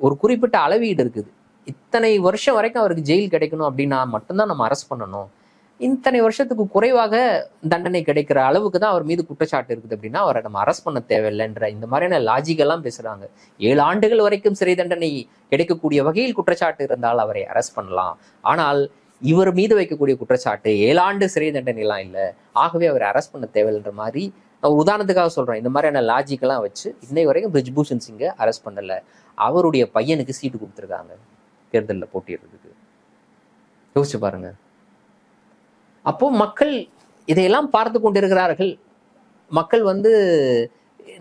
ஒரு குறிப்பிட்ட அளவீடு இருக்குது. இத்தனை வருஷம் வரைக்கும் அவருக்கு ஜெயில் கிடைக்கணும் அப்படின்னா மட்டும்தான் நம்ம அரெஸ்ட் பண்ணணும். இத்தனை வருஷத்துக்கு குறைவாக தண்டனை கிடைக்கிற அளவுக்கு தான் அவர் மீது குற்றச்சாட்டு இருக்குது அப்படின்னா அவரை நம்ம அரெஸ்ட் பண்ண தேவையில்லைன்ற இந்த மாதிரியான லாஜிக்கெல்லாம் பேசுறாங்க. 7 ஆண்டுகள் வரைக்கும் சிறை தண்டனை கிடைக்கக்கூடிய வகையில் குற்றச்சாட்டு இருந்தால் அவரை அரெஸ்ட் பண்ணலாம். ஆனால் இவர் மீது வைக்கக்கூடிய குற்றச்சாட்டு 7 ஆண்டு சிறை தண்டனை எல்லாம் இல்லை, ஆகவே அவரை அரெஸ்ட் பண்ண தேவையில்லைன்ற மாதிரி. நான் ஒரு உதாரணத்துக்காக சொல்றேன். இந்த மாதிரியான லாஜிக்கெல்லாம் வச்சு இன்னை வரைக்கும் பிரிஜ்பூஷன் சிங்கை அரெஸ்ட் பண்ணல. அவருடைய பையனுக்கு சீட்டு கொடுத்துருக்காங்க தேர்தலில் போட்டியிடுறதுக்கு. யோசிச்சு பாருங்க. அப்போ மக்கள் இதையெல்லாம் பார்த்து கொண்டிருக்கிறார்கள். மக்கள் வந்து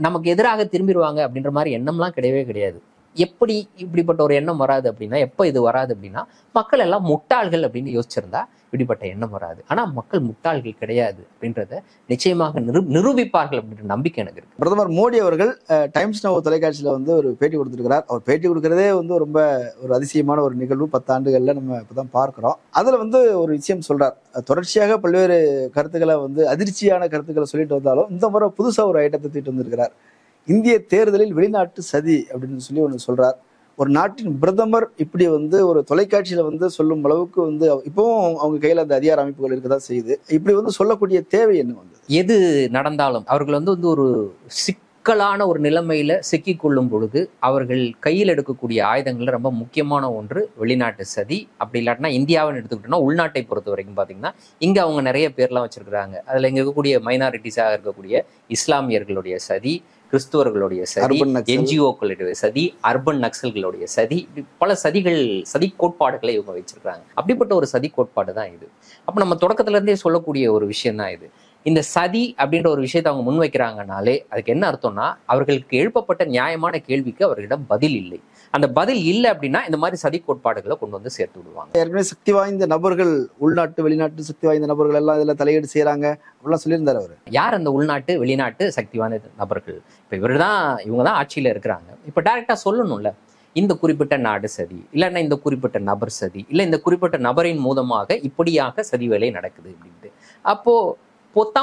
நமக்கு எதிராக திரும்பிடுவாங்க அப்படின்ற மாதிரி எண்ணம்லாம் கிடையவே கிடையாது. எப்படி இப்படிப்பட்ட ஒரு எண்ணம் வராது அப்படின்னா, எப்போ இது வராது அப்படின்னா, மக்கள் எல்லாம் முட்டாள்கள் அப்படின்னு யோசிச்சிருந்தா இப்படிப்பட்ட எண்ணம் வராது. ஆனா மக்கள் முட்டாள்கள் கிடையாது அப்படின்றத நிச்சயமாக நிரூபிப்பார்கள் அப்படின்ற நம்பிக்கை எனக்கு இருக்கு. பிரதமர் மோடி அவர்கள் டைம்ஸ் நவ் தொலைக்காட்சியில வந்து ஒரு பேட்டி கொடுத்திருக்கிறார். அவர் பேட்டி கொடுக்கறதே வந்து ரொம்ப ஒரு அதிசயமான ஒரு நிகழ்வு. 10 ஆண்டுகள்ல நம்ம இப்பதான் பார்க்கிறோம். அதுல வந்து ஒரு விஷயம் சொல்றார். தொடர்ச்சியாக பல்வேறு கருத்துக்களை வந்து அதிர்ச்சியான கருத்துக்களை சொல்லிட்டு வந்தாலும் இந்த முறை புதுசா ஒரு ஐட்டத்தை தூக்கிட்டு வந்திருக்கிறார். இந்திய தேர்தலில் வெளிநாட்டு சதி அப்படின்னு சொல்லி ஒன்று சொல்றார். ஒரு நாட்டின் பிரதமர் இப்படி வந்து ஒரு தொலைக்காட்சியில வந்து சொல்லும் அளவுக்கு வந்து இப்பவும் அவங்க கையில அந்த அதிகார அமைப்புகள் இருக்கதான் செய்யுது. இப்படி வந்து சொல்லக்கூடிய தேவை என்ன வந்து? எது நடந்தாலும் அவர்கள் வந்து ஒரு சிக்கலான ஒரு நிலைமையில சிக்கிக் கொள்ளும் பொழுது அவர்கள் கையில் எடுக்கக்கூடிய ஆயுதங்கள்ல ரொம்ப முக்கியமான ஒன்று வெளிநாட்டு சதி. அப்படி இல்லாட்டினா இந்தியாவின்னு எடுத்துக்கிட்டோம்னா உள்நாட்டை பொறுத்த வரைக்கும் பாத்தீங்கன்னா இங்க அவங்க நிறைய பேர்லாம் வச்சிருக்கிறாங்க. அதுல இங்க இருக்கக்கூடிய மைனாரிட்டிஸாக இருக்கக்கூடிய இஸ்லாமியர்களுடைய சதி, கிறிஸ்துவர்களுடைய சதி, என்ஜிஓக்களுடைய சதி, அர்பன் நக்சல்களுடைய சதி, பல சதி கோட்பாடுகளை இவங்க வச்சிருக்காங்க. அப்படிப்பட்ட ஒரு சதி கோட்பாடு தான் இது. அப்ப நம்ம தொடக்கத்துல இருந்தே சொல்லக்கூடிய ஒரு விஷயம் தான் இது. இந்த சதி அப்படின்ற ஒரு விஷயத்தை அவங்க முன்வைக்கிறாங்கனாலே அதுக்கு என்ன அர்த்தம்னா, அவர்களுக்கு எழுப்பப்பட்ட நியாயமான கேள்விக்கு அவர்களிடம் பதில் இல்லை. அந்த பதில் இல்லை அப்படின்னா இந்த மாதிரி சதி கோட்பாடுகளை கொண்டு வந்து சேர்த்து விடுவாங்க. ஏற்கனவே சக்தி வாய்ந்த நபர்கள், உள்நாட்டு வெளிநாட்டு சக்தி வாய்ந்த நபர்கள் எல்லாம் இதுல தலையீடு செய்யறாங்க அப்படிலாம் சொல்லியிருந்தாரு அவரு. யார் அந்த உள்நாட்டு வெளிநாட்டு சக்தி வாய்ந்த நபர்கள்? இப்ப இவங்க தான் ஆட்சியில இருக்கிறாங்க. இப்ப டைரக்டா சொல்லணும்ல, இந்த குறிப்பிட்ட நாடு சதி, இல்லைன்னா இந்த குறிப்பிட்ட நபர் சதி, இல்லை இந்த குறிப்பிட்ட நபரின் மூலமாக இப்படியாக சதி வேலை நடக்குது அப்படின்ட்டு. அப்போ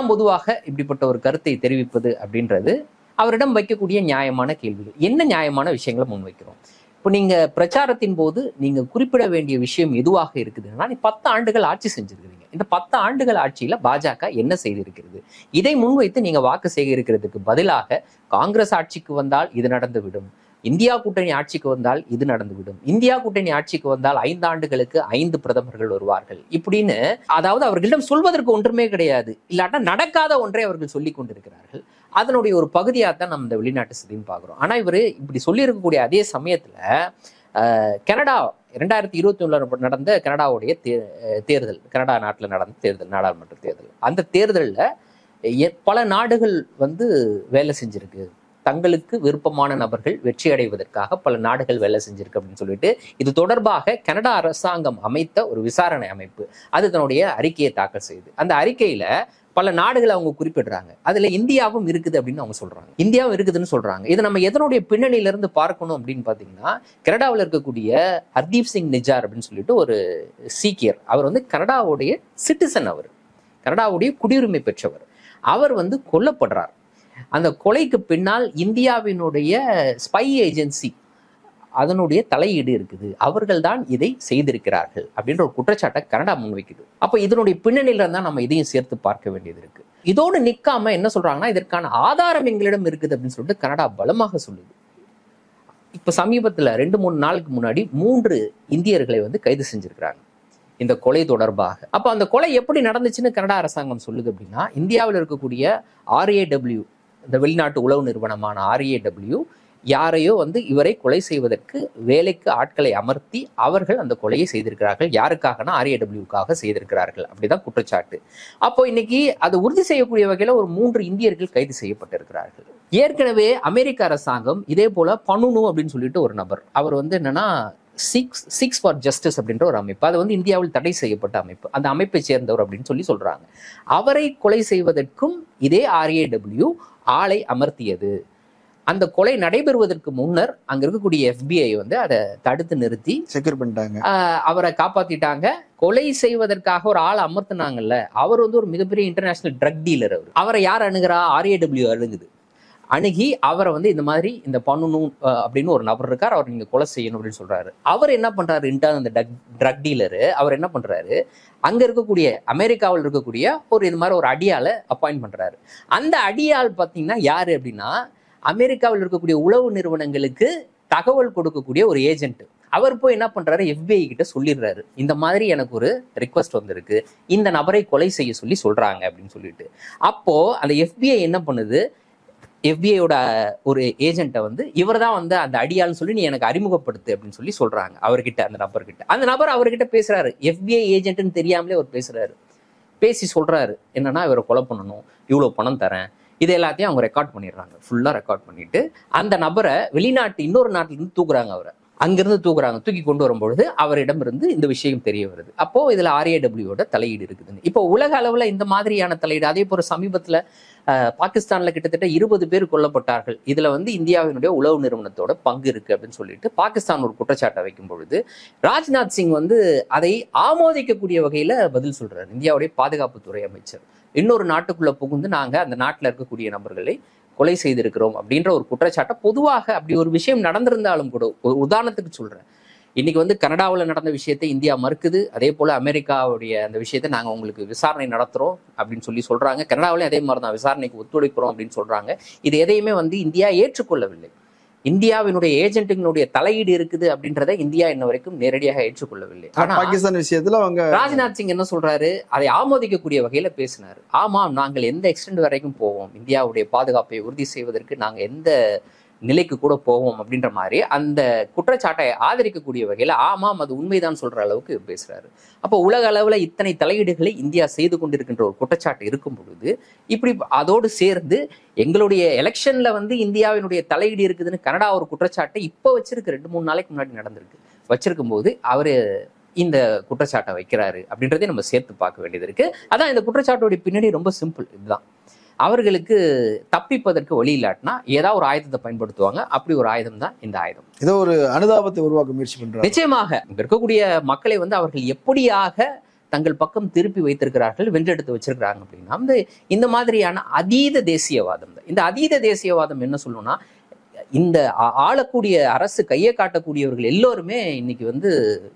பொதுவாக இப்படிப்பட்ட ஒரு கருத்தை தெரிவிப்பது அப்படின்றது அவரிடம் வைக்கக்கூடிய நியாயமான கேள்விகள். என்ன நியாயமான விஷயங்களை முன்வைக்கிறோம்? இப்போ நீங்க பிரச்சாரத்தின் போது நீங்க குறிப்பிட வேண்டிய விஷயம் எதுவாக இருக்குதுன்னா, நீ 10 ஆண்டுகள் ஆட்சி செஞ்சிருக்கிறீங்க. இந்த 10 ஆண்டுகள் ஆட்சியில பாஜக என்ன செய்திருக்கிறது? இதை முன்வைத்து நீங்க வாக்கு சேகரிக்கிறதுக்கு பதிலாக காங்கிரஸ் ஆட்சிக்கு வந்தால் இது நடந்துவிடும், இந்தியா கூட்டணி ஆட்சிக்கு வந்தால் இது நடந்துவிடும், இந்தியா கூட்டணி ஆட்சிக்கு வந்தால் 5 ஆண்டுகளுக்கு 5 பிரதமர்கள் வருவார்கள் இப்படின்னு, அதாவது அவர்களிடம் சொல்வதற்கு ஒன்றுமே கிடையாது, இல்லாட்டா நடக்காத ஒன்றை அவர்கள் சொல்லி கொண்டிருக்கிறார்கள். அதனுடைய ஒரு பகுதியாக தான் நம்ம இந்த வெளிநாட்டு சதின்னு பார்க்குறோம். ஆனால் இவர் இப்படி சொல்லி இருக்கக்கூடிய அதே சமயத்துல கனடா 2021 நடந்த கனடாவுடைய தேர்தல், கனடா நாட்டில் நடந்த தேர்தல், நாடாளுமன்ற தேர்தல். அந்த தேர்தலில் பல நாடுகள் வந்து வேலை செஞ்சிருக்கு, தங்களுக்கு விருப்பமான நபர்கள் வெற்றி அடைவதற்காக பல நாடுகள் வேலை செஞ்சிருக்கு அப்படின்னு சொல்லிட்டு இது தொடர்பாக கனடா அரசாங்கம் அமைத்த ஒரு விசாரணை அமைப்பு அது தன்னுடைய அறிக்கையை தாக்கல் செய்யுது. அந்த அறிக்கையில பல நாடுகளை அவங்க குறிப்பிடுறாங்க. அதுல இந்தியாவும் இருக்குது அப்படின்னு அவங்க சொல்றாங்க, இந்தியாவும் இருக்குதுன்னு சொல்றாங்க. இதை நம்ம எதனுடைய பின்னணியில இருந்து பார்க்கணும் அப்படின்னு பாத்தீங்கன்னா, கனடாவில் இருக்கக்கூடிய ஹர்தீப் சிங் நிஜார் அப்படின்னு சொல்லிட்டு ஒரு சீக்கியர், அவர் வந்து கனடாவுடைய சிட்டிசன், அவர் கனடாவுடைய குடியுரிமை பெற்றவர். அவர் வந்து கொல்லப்படுறார். அந்த கொலைக்கு பின்னால் இந்தியாவினுடைய ஸ்பை ஏஜென்சி அதனுடைய தலையீடு இருக்குது, அவர்கள் தான் இதை செய்திருக்கிறார்கள் அப்படின்ற ஒரு குற்றச்சாட்டை கனடா முன்வைக்குது. அப்ப இதனுடைய பின்னணியில தான் நம்ம இதையும் சேர்த்து பார்க்க வேண்டியது இருக்கு. இதோடு நிக்காம என்ன சொல்றாங்கன்னா, இதற்கான ஆதாரம் எங்களிடம் இருக்குது அப்படின்னு சொல்லிட்டு கனடா பலமாக சொல்லுது. இப்ப சமீபத்துல 2-3 நாளுக்கு முன்னாடி 3 இந்தியர்களை வந்து கைது செஞ்சிருக்கிறாங்க இந்த கொலை தொடர்பாக. அப்ப அந்த கொலை எப்படி நடந்துச்சுன்னு கனடா அரசாங்கம் சொல்லுது அப்படின்னா, இந்தியாவில் இருக்கக்கூடிய RAW, இந்த வெளிநாட்டு உளவு நிறுவனமான RAW யாரையோ வந்து இவரை கொலை செய்வதற்கு வேலைக்கு ஆட்களை அமர்த்தி அவர்கள் அந்த கொலையை செய்திருக்கிறார்கள். யாருக்காகனா RAWக்காக செய்திருக்கிறார்கள், அப்படிதான் குற்றச்சாட்டு. அப்போ இன்னைக்கு அதை உறுதி செய்யக்கூடிய வகையில ஒரு 3 இந்தியர்கள் கைது செய்யப்பட்டிருக்கிறார்கள். ஏற்கனவே அமெரிக்க அரசாங்கம் இதே போல பனுனு அப்படின்னு சொல்லிட்டு ஒரு நபர், அவர் வந்து என்னன்னா சிக்ஸ் ஃபார் ஜஸ்டிஸ் அப்படின்ற ஒரு அமைப்பு, அது வந்து இந்தியாவில் தடை செய்யப்பட்ட அமைப்பு, அந்த அமைப்பை சேர்ந்தவர் அப்படின்னு சொல்றாங்க. அவரை கொலை செய்வதற்கும் இதே RAW ஆளை அமர்த்தியது. அந்த கொலை நடைபெறுவதற்கு முன்னர் அங்க இருக்கக்கூடிய FBI வந்து அதை தடுத்து நிறுத்தி செக்யூர் பண்ணிட்டாங்க, அவரை காப்பாத்திட்டாங்க. கொலை செய்வதற்காக ஒரு ஆளை அமர்த்தினாங்கல்ல, அவர் வந்து ஒரு மிகப்பெரிய இன்டர்நேஷனல் ட்ரக் டீலர். அவரை யார் அணுகிறா? RAW அணுகுது. அணுகி அவரை வந்து இந்த மாதிரி இந்த பனுனு அப்படின்னு ஒரு நபர் இருக்கார், அவர் நீங்க கொலை செய்யணும் அப்படின்னு சொல்றாரு. அவர் என்ன பண்றாரு, அந்த ட்ரக் டீலரு அவர் என்ன பண்றாரு, அங்க இருக்கக்கூடிய அமெரிக்காவில் இருக்கக்கூடிய ஒரு இது மாதிரி ஒரு அடியாளை அப்பாயிண்ட் பண்றாரு. அந்த அடியாள் பாத்தீங்கன்னா யாரு அப்படின்னா, அமெரிக்காவில் இருக்கக்கூடிய உளவு நிறுவனங்களுக்கு தகவல் கொடுக்கக்கூடிய ஒரு ஏஜென்ட். அவர் போய் என்ன பண்றாரு, FBI கிட்ட சொல்லிடுறாரு, இந்த மாதிரி எனக்கு ஒரு ரிக்வஸ்ட் வந்திருக்கு, இந்த நபரை கொலை செய்ய சொல்றாங்க அப்படின்னு சொல்லிட்டு. அப்போ அந்த FBI என்ன பண்ணுது, FBIயோட ஒரு ஏஜென்ட்டை வந்து இவர் தான் வந்து அந்த அடியாள்னு சொல்லி நீ எனக்கு அறிமுகப்படுத்து அப்படின்னு சொல்றாங்க அவர்கிட்ட, அந்த நபர்கிட்ட. அந்த நபர் அவர்கிட்ட பேசுறாரு, FBI ஏஜென்ட்னு தெரியாமலே அவர் பேசுறாரு. பேசி சொல்றாரு என்னன்னா, இவரை கொலை பண்ணணும், இவ்வளவு பணம் தரேன், இது எல்லாத்தையும் அவங்க ரெக்கார்ட் பண்ணிடுறாங்க. ஃபுல்லா ரெக்கார்ட் பண்ணிட்டு அந்த நபரை இன்னொரு நாட்டில இருந்து தூக்குறாங்க. அவரை அங்கிருந்து தூக்கி கொண்டு வரும்பொழுது அவரிடம் இருந்து இந்த விஷயம் தெரிய வருது. அப்போ இதுல RAWயோட தலையீடு இருக்குதுன்னு. இப்போ உலக அளவுல இந்த மாதிரியான தலையீடு, அதே போல சமீபத்துல பாகிஸ்தான்ல கிட்டத்தட்ட 20 பேர் கொல்லப்பட்டார்கள். இதுல வந்து இந்தியாவினுடைய உளவு நிறுவனத்தோட பங்கு இருக்கு அப்படின்னு சொல்லிட்டு பாகிஸ்தான் ஒரு குற்றச்சாட்டை வைக்கும் பொழுது ராஜ்நாத் சிங் வந்து அதை ஆமோதிக்கக்கூடிய வகையில பதில் சொல்றாரு. இந்தியாவுடைய பாதுகாப்புத்துறை அமைச்சர் இன்னொரு நாட்டுக்குள்ள புகுந்து நாங்க அந்த நாட்டுல இருக்கக்கூடிய நபர்களை கொலை செய்திருக்கிறோம் அப்படின்ற ஒரு குற்றச்சாட்டை, பொதுவாக அப்படி ஒரு விஷயம் நடந்திருந்தாலும் கூட, ஒரு உதாரணத்துக்கு சொல்றேன், இன்னைக்கு வந்து கனடாவில் நடந்த விஷயத்தை இந்தியா மறுக்குது, அதே போல அமெரிக்காவுடைய அந்த விஷயத்தை நாங்க உங்களுக்கு விசாரணை நடத்துறோம் அப்படின்னு சொல்றாங்க. கனடாவிலையும் அதே மாதிரி தான் விசாரணைக்கு ஒத்துழைக்கிறோம் அப்படின்னு சொல்றாங்க. இது எதையுமே வந்து இந்தியா ஏற்றுக்கொள்ளவில்லை. இந்தியாவினுடைய ஏஜென்ட்டுகளுடைய தலையீடு இருக்குது அப்படின்றத இந்தியா இன்ன வரைக்கும் நேரடியாக ஏற்றுக்கொள்ளவில்லை. ஆனா பாகிஸ்தான் விஷயத்துல அவங்க ராஜ்நாத் சிங் என்ன சொல்றாரு, அதை ஆமோதிக்கக்கூடிய வகையில பேசினாரு. ஆமாம், நாங்கள் எந்த எக்ஸ்டெண்ட் வரைக்கும் போவோம், இந்தியாவுடைய பாதுகாப்பை உறுதி செய்வதற்கு நாங்க எந்த நிலைக்கு கூட போவோம் அப்படின்ற மாதிரி அந்த குற்றச்சாட்டை ஆதரிக்கக்கூடிய வகையில ஆமாம் அது உண்மைதான் சொல்ற அளவுக்கு பேசுறாரு. அப்போ உலக அளவுல இத்தனை தலையீடுகளை இந்தியா செய்து கொண்டிருக்கின்ற ஒரு குற்றச்சாட்டு இருக்கும் பொழுது, இப்படி அதோடு சேர்ந்து எங்களுடைய எலெக்ஷன்ல வந்து இந்தியாவினுடைய தலையீடு இருக்குதுன்னு கனடா ஒரு குற்றச்சாட்டை இப்போ வச்சிருக்கு, 2-3 நாளைக்கு முன்னாடி நடந்திருக்கு. வச்சிருக்கும் போது அவரு இந்த குற்றச்சாட்டை வைக்கிறாரு அப்படின்றதே நம்ம சேர்த்து பார்க்க வேண்டியது இருக்கு. அதான் இந்த குற்றச்சாட்டோடைய பின்னாடி ரொம்ப சிம்பிள், இதுதான். அவர்களுக்கு தப்பிப்பதற்கு வழி இல்லாட்டினா ஏதாவது ஒரு ஆயுதத்தை பயன்படுத்துவாங்க. அப்படி ஒரு ஆயுதம் தான் இந்த ஆயுதம். ஏதோ ஒரு அனுதாபத்தை உருவாக்க முயற்சி பண்றாங்க. நிச்சயமாக இங்க இருக்கக்கூடிய மக்களை வந்து அவர்கள் எப்படியாக தங்கள் பக்கம் திருப்பி வைத்திருக்கிறார்கள், வென்றெடுத்து வச்சிருக்கிறாங்க அப்படின்னா இந்த மாதிரியான அதீத தேசியவாதம் தான். இந்த அதீத தேசியவாதம் என்ன சொல்லணும்னா, இந்த ஆளக்கூடிய அரசு கையை காட்டக்கூடியவர்கள் எல்லோருமே இன்னைக்கு வந்து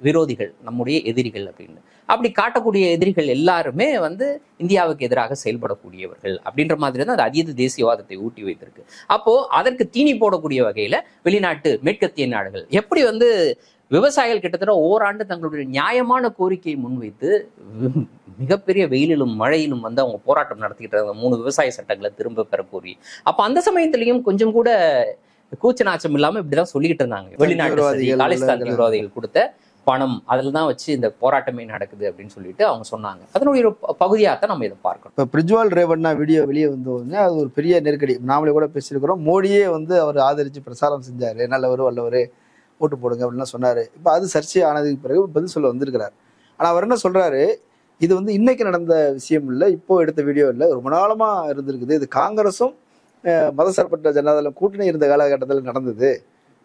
விரோதிகள், நம்முடைய எதிரிகள் அப்படின்னு. அப்படி காட்டக்கூடிய எதிரிகள் எல்லாருமே வந்து இந்தியாவுக்கு எதிராக செயல்படக்கூடியவர்கள் அப்படின்ற மாதிரி தான் அது அதீத தேசியவாதத்தை ஊட்டி வைத்திருக்கு. அப்போ அதற்கு தீனி போடக்கூடிய வகையில வெளிநாட்டு மேற்கத்திய நாடுகள் எப்படி வந்து விவசாயிகள் கிட்டத்தட்ட ஓராண்டு தங்களுடைய நியாயமான கோரிக்கையை முன்வைத்து மிகப்பெரிய வெயிலிலும் மழையிலும் வந்து அவங்க போராட்டம் நடத்திக்கிட்டு 3 விவசாய சட்டங்களை திரும்ப பெற கோரி, அப்ப அந்த சமயத்திலையும் கொஞ்சம் கூட கூச்ச நாச்சம் இல்லாம இப்படிதான் சொல்லிட்டு இருந்தாங்க. வெளிநாட்டு சதி, காலிஸ்தான் தீவிரவாதிகள் கொடுத்த பணம், அதில் தான் வச்சு இந்த போராட்டமே நடக்குது அப்படின்னு சொல்லிட்டு அவங்க சொன்னாங்க. அதனுடைய ஒரு பகுதியாகத்தான் நம்ம இதை பார்க்கணும். இப்போ பிரிஜ்வால் ரேவண்ணா வீடியோ வெளியே வந்தோடனே அது ஒரு பெரிய நெருக்கடி. நாமளே கூட பேசியிருக்கிறோம். மோடியே வந்து அவர் ஆதரித்து பிரச்சாரம் செஞ்சாரு, நல்லவர் வல்லவர் ஓட்டு போடுங்க அப்படின்லாம் சொன்னாரு. இப்போ அது சர்ச்சை ஆனதுக்கு பிறகு பதில் சொல்ல வந்திருக்கிறார். ஆனால் அவர் என்ன சொல்றாரு, இது வந்து இன்னைக்கு நடந்த விஷயம் இல்லை, இப்போ எடுத்த வீடியோ இல்லை, ரொம்ப நாளமா இருந்திருக்குது. இது காங்கிரஸும் மதசார்பற்ற ஜனதாதளம் கூட்டணி இருந்த காலகட்டத்தில் நடந்தது.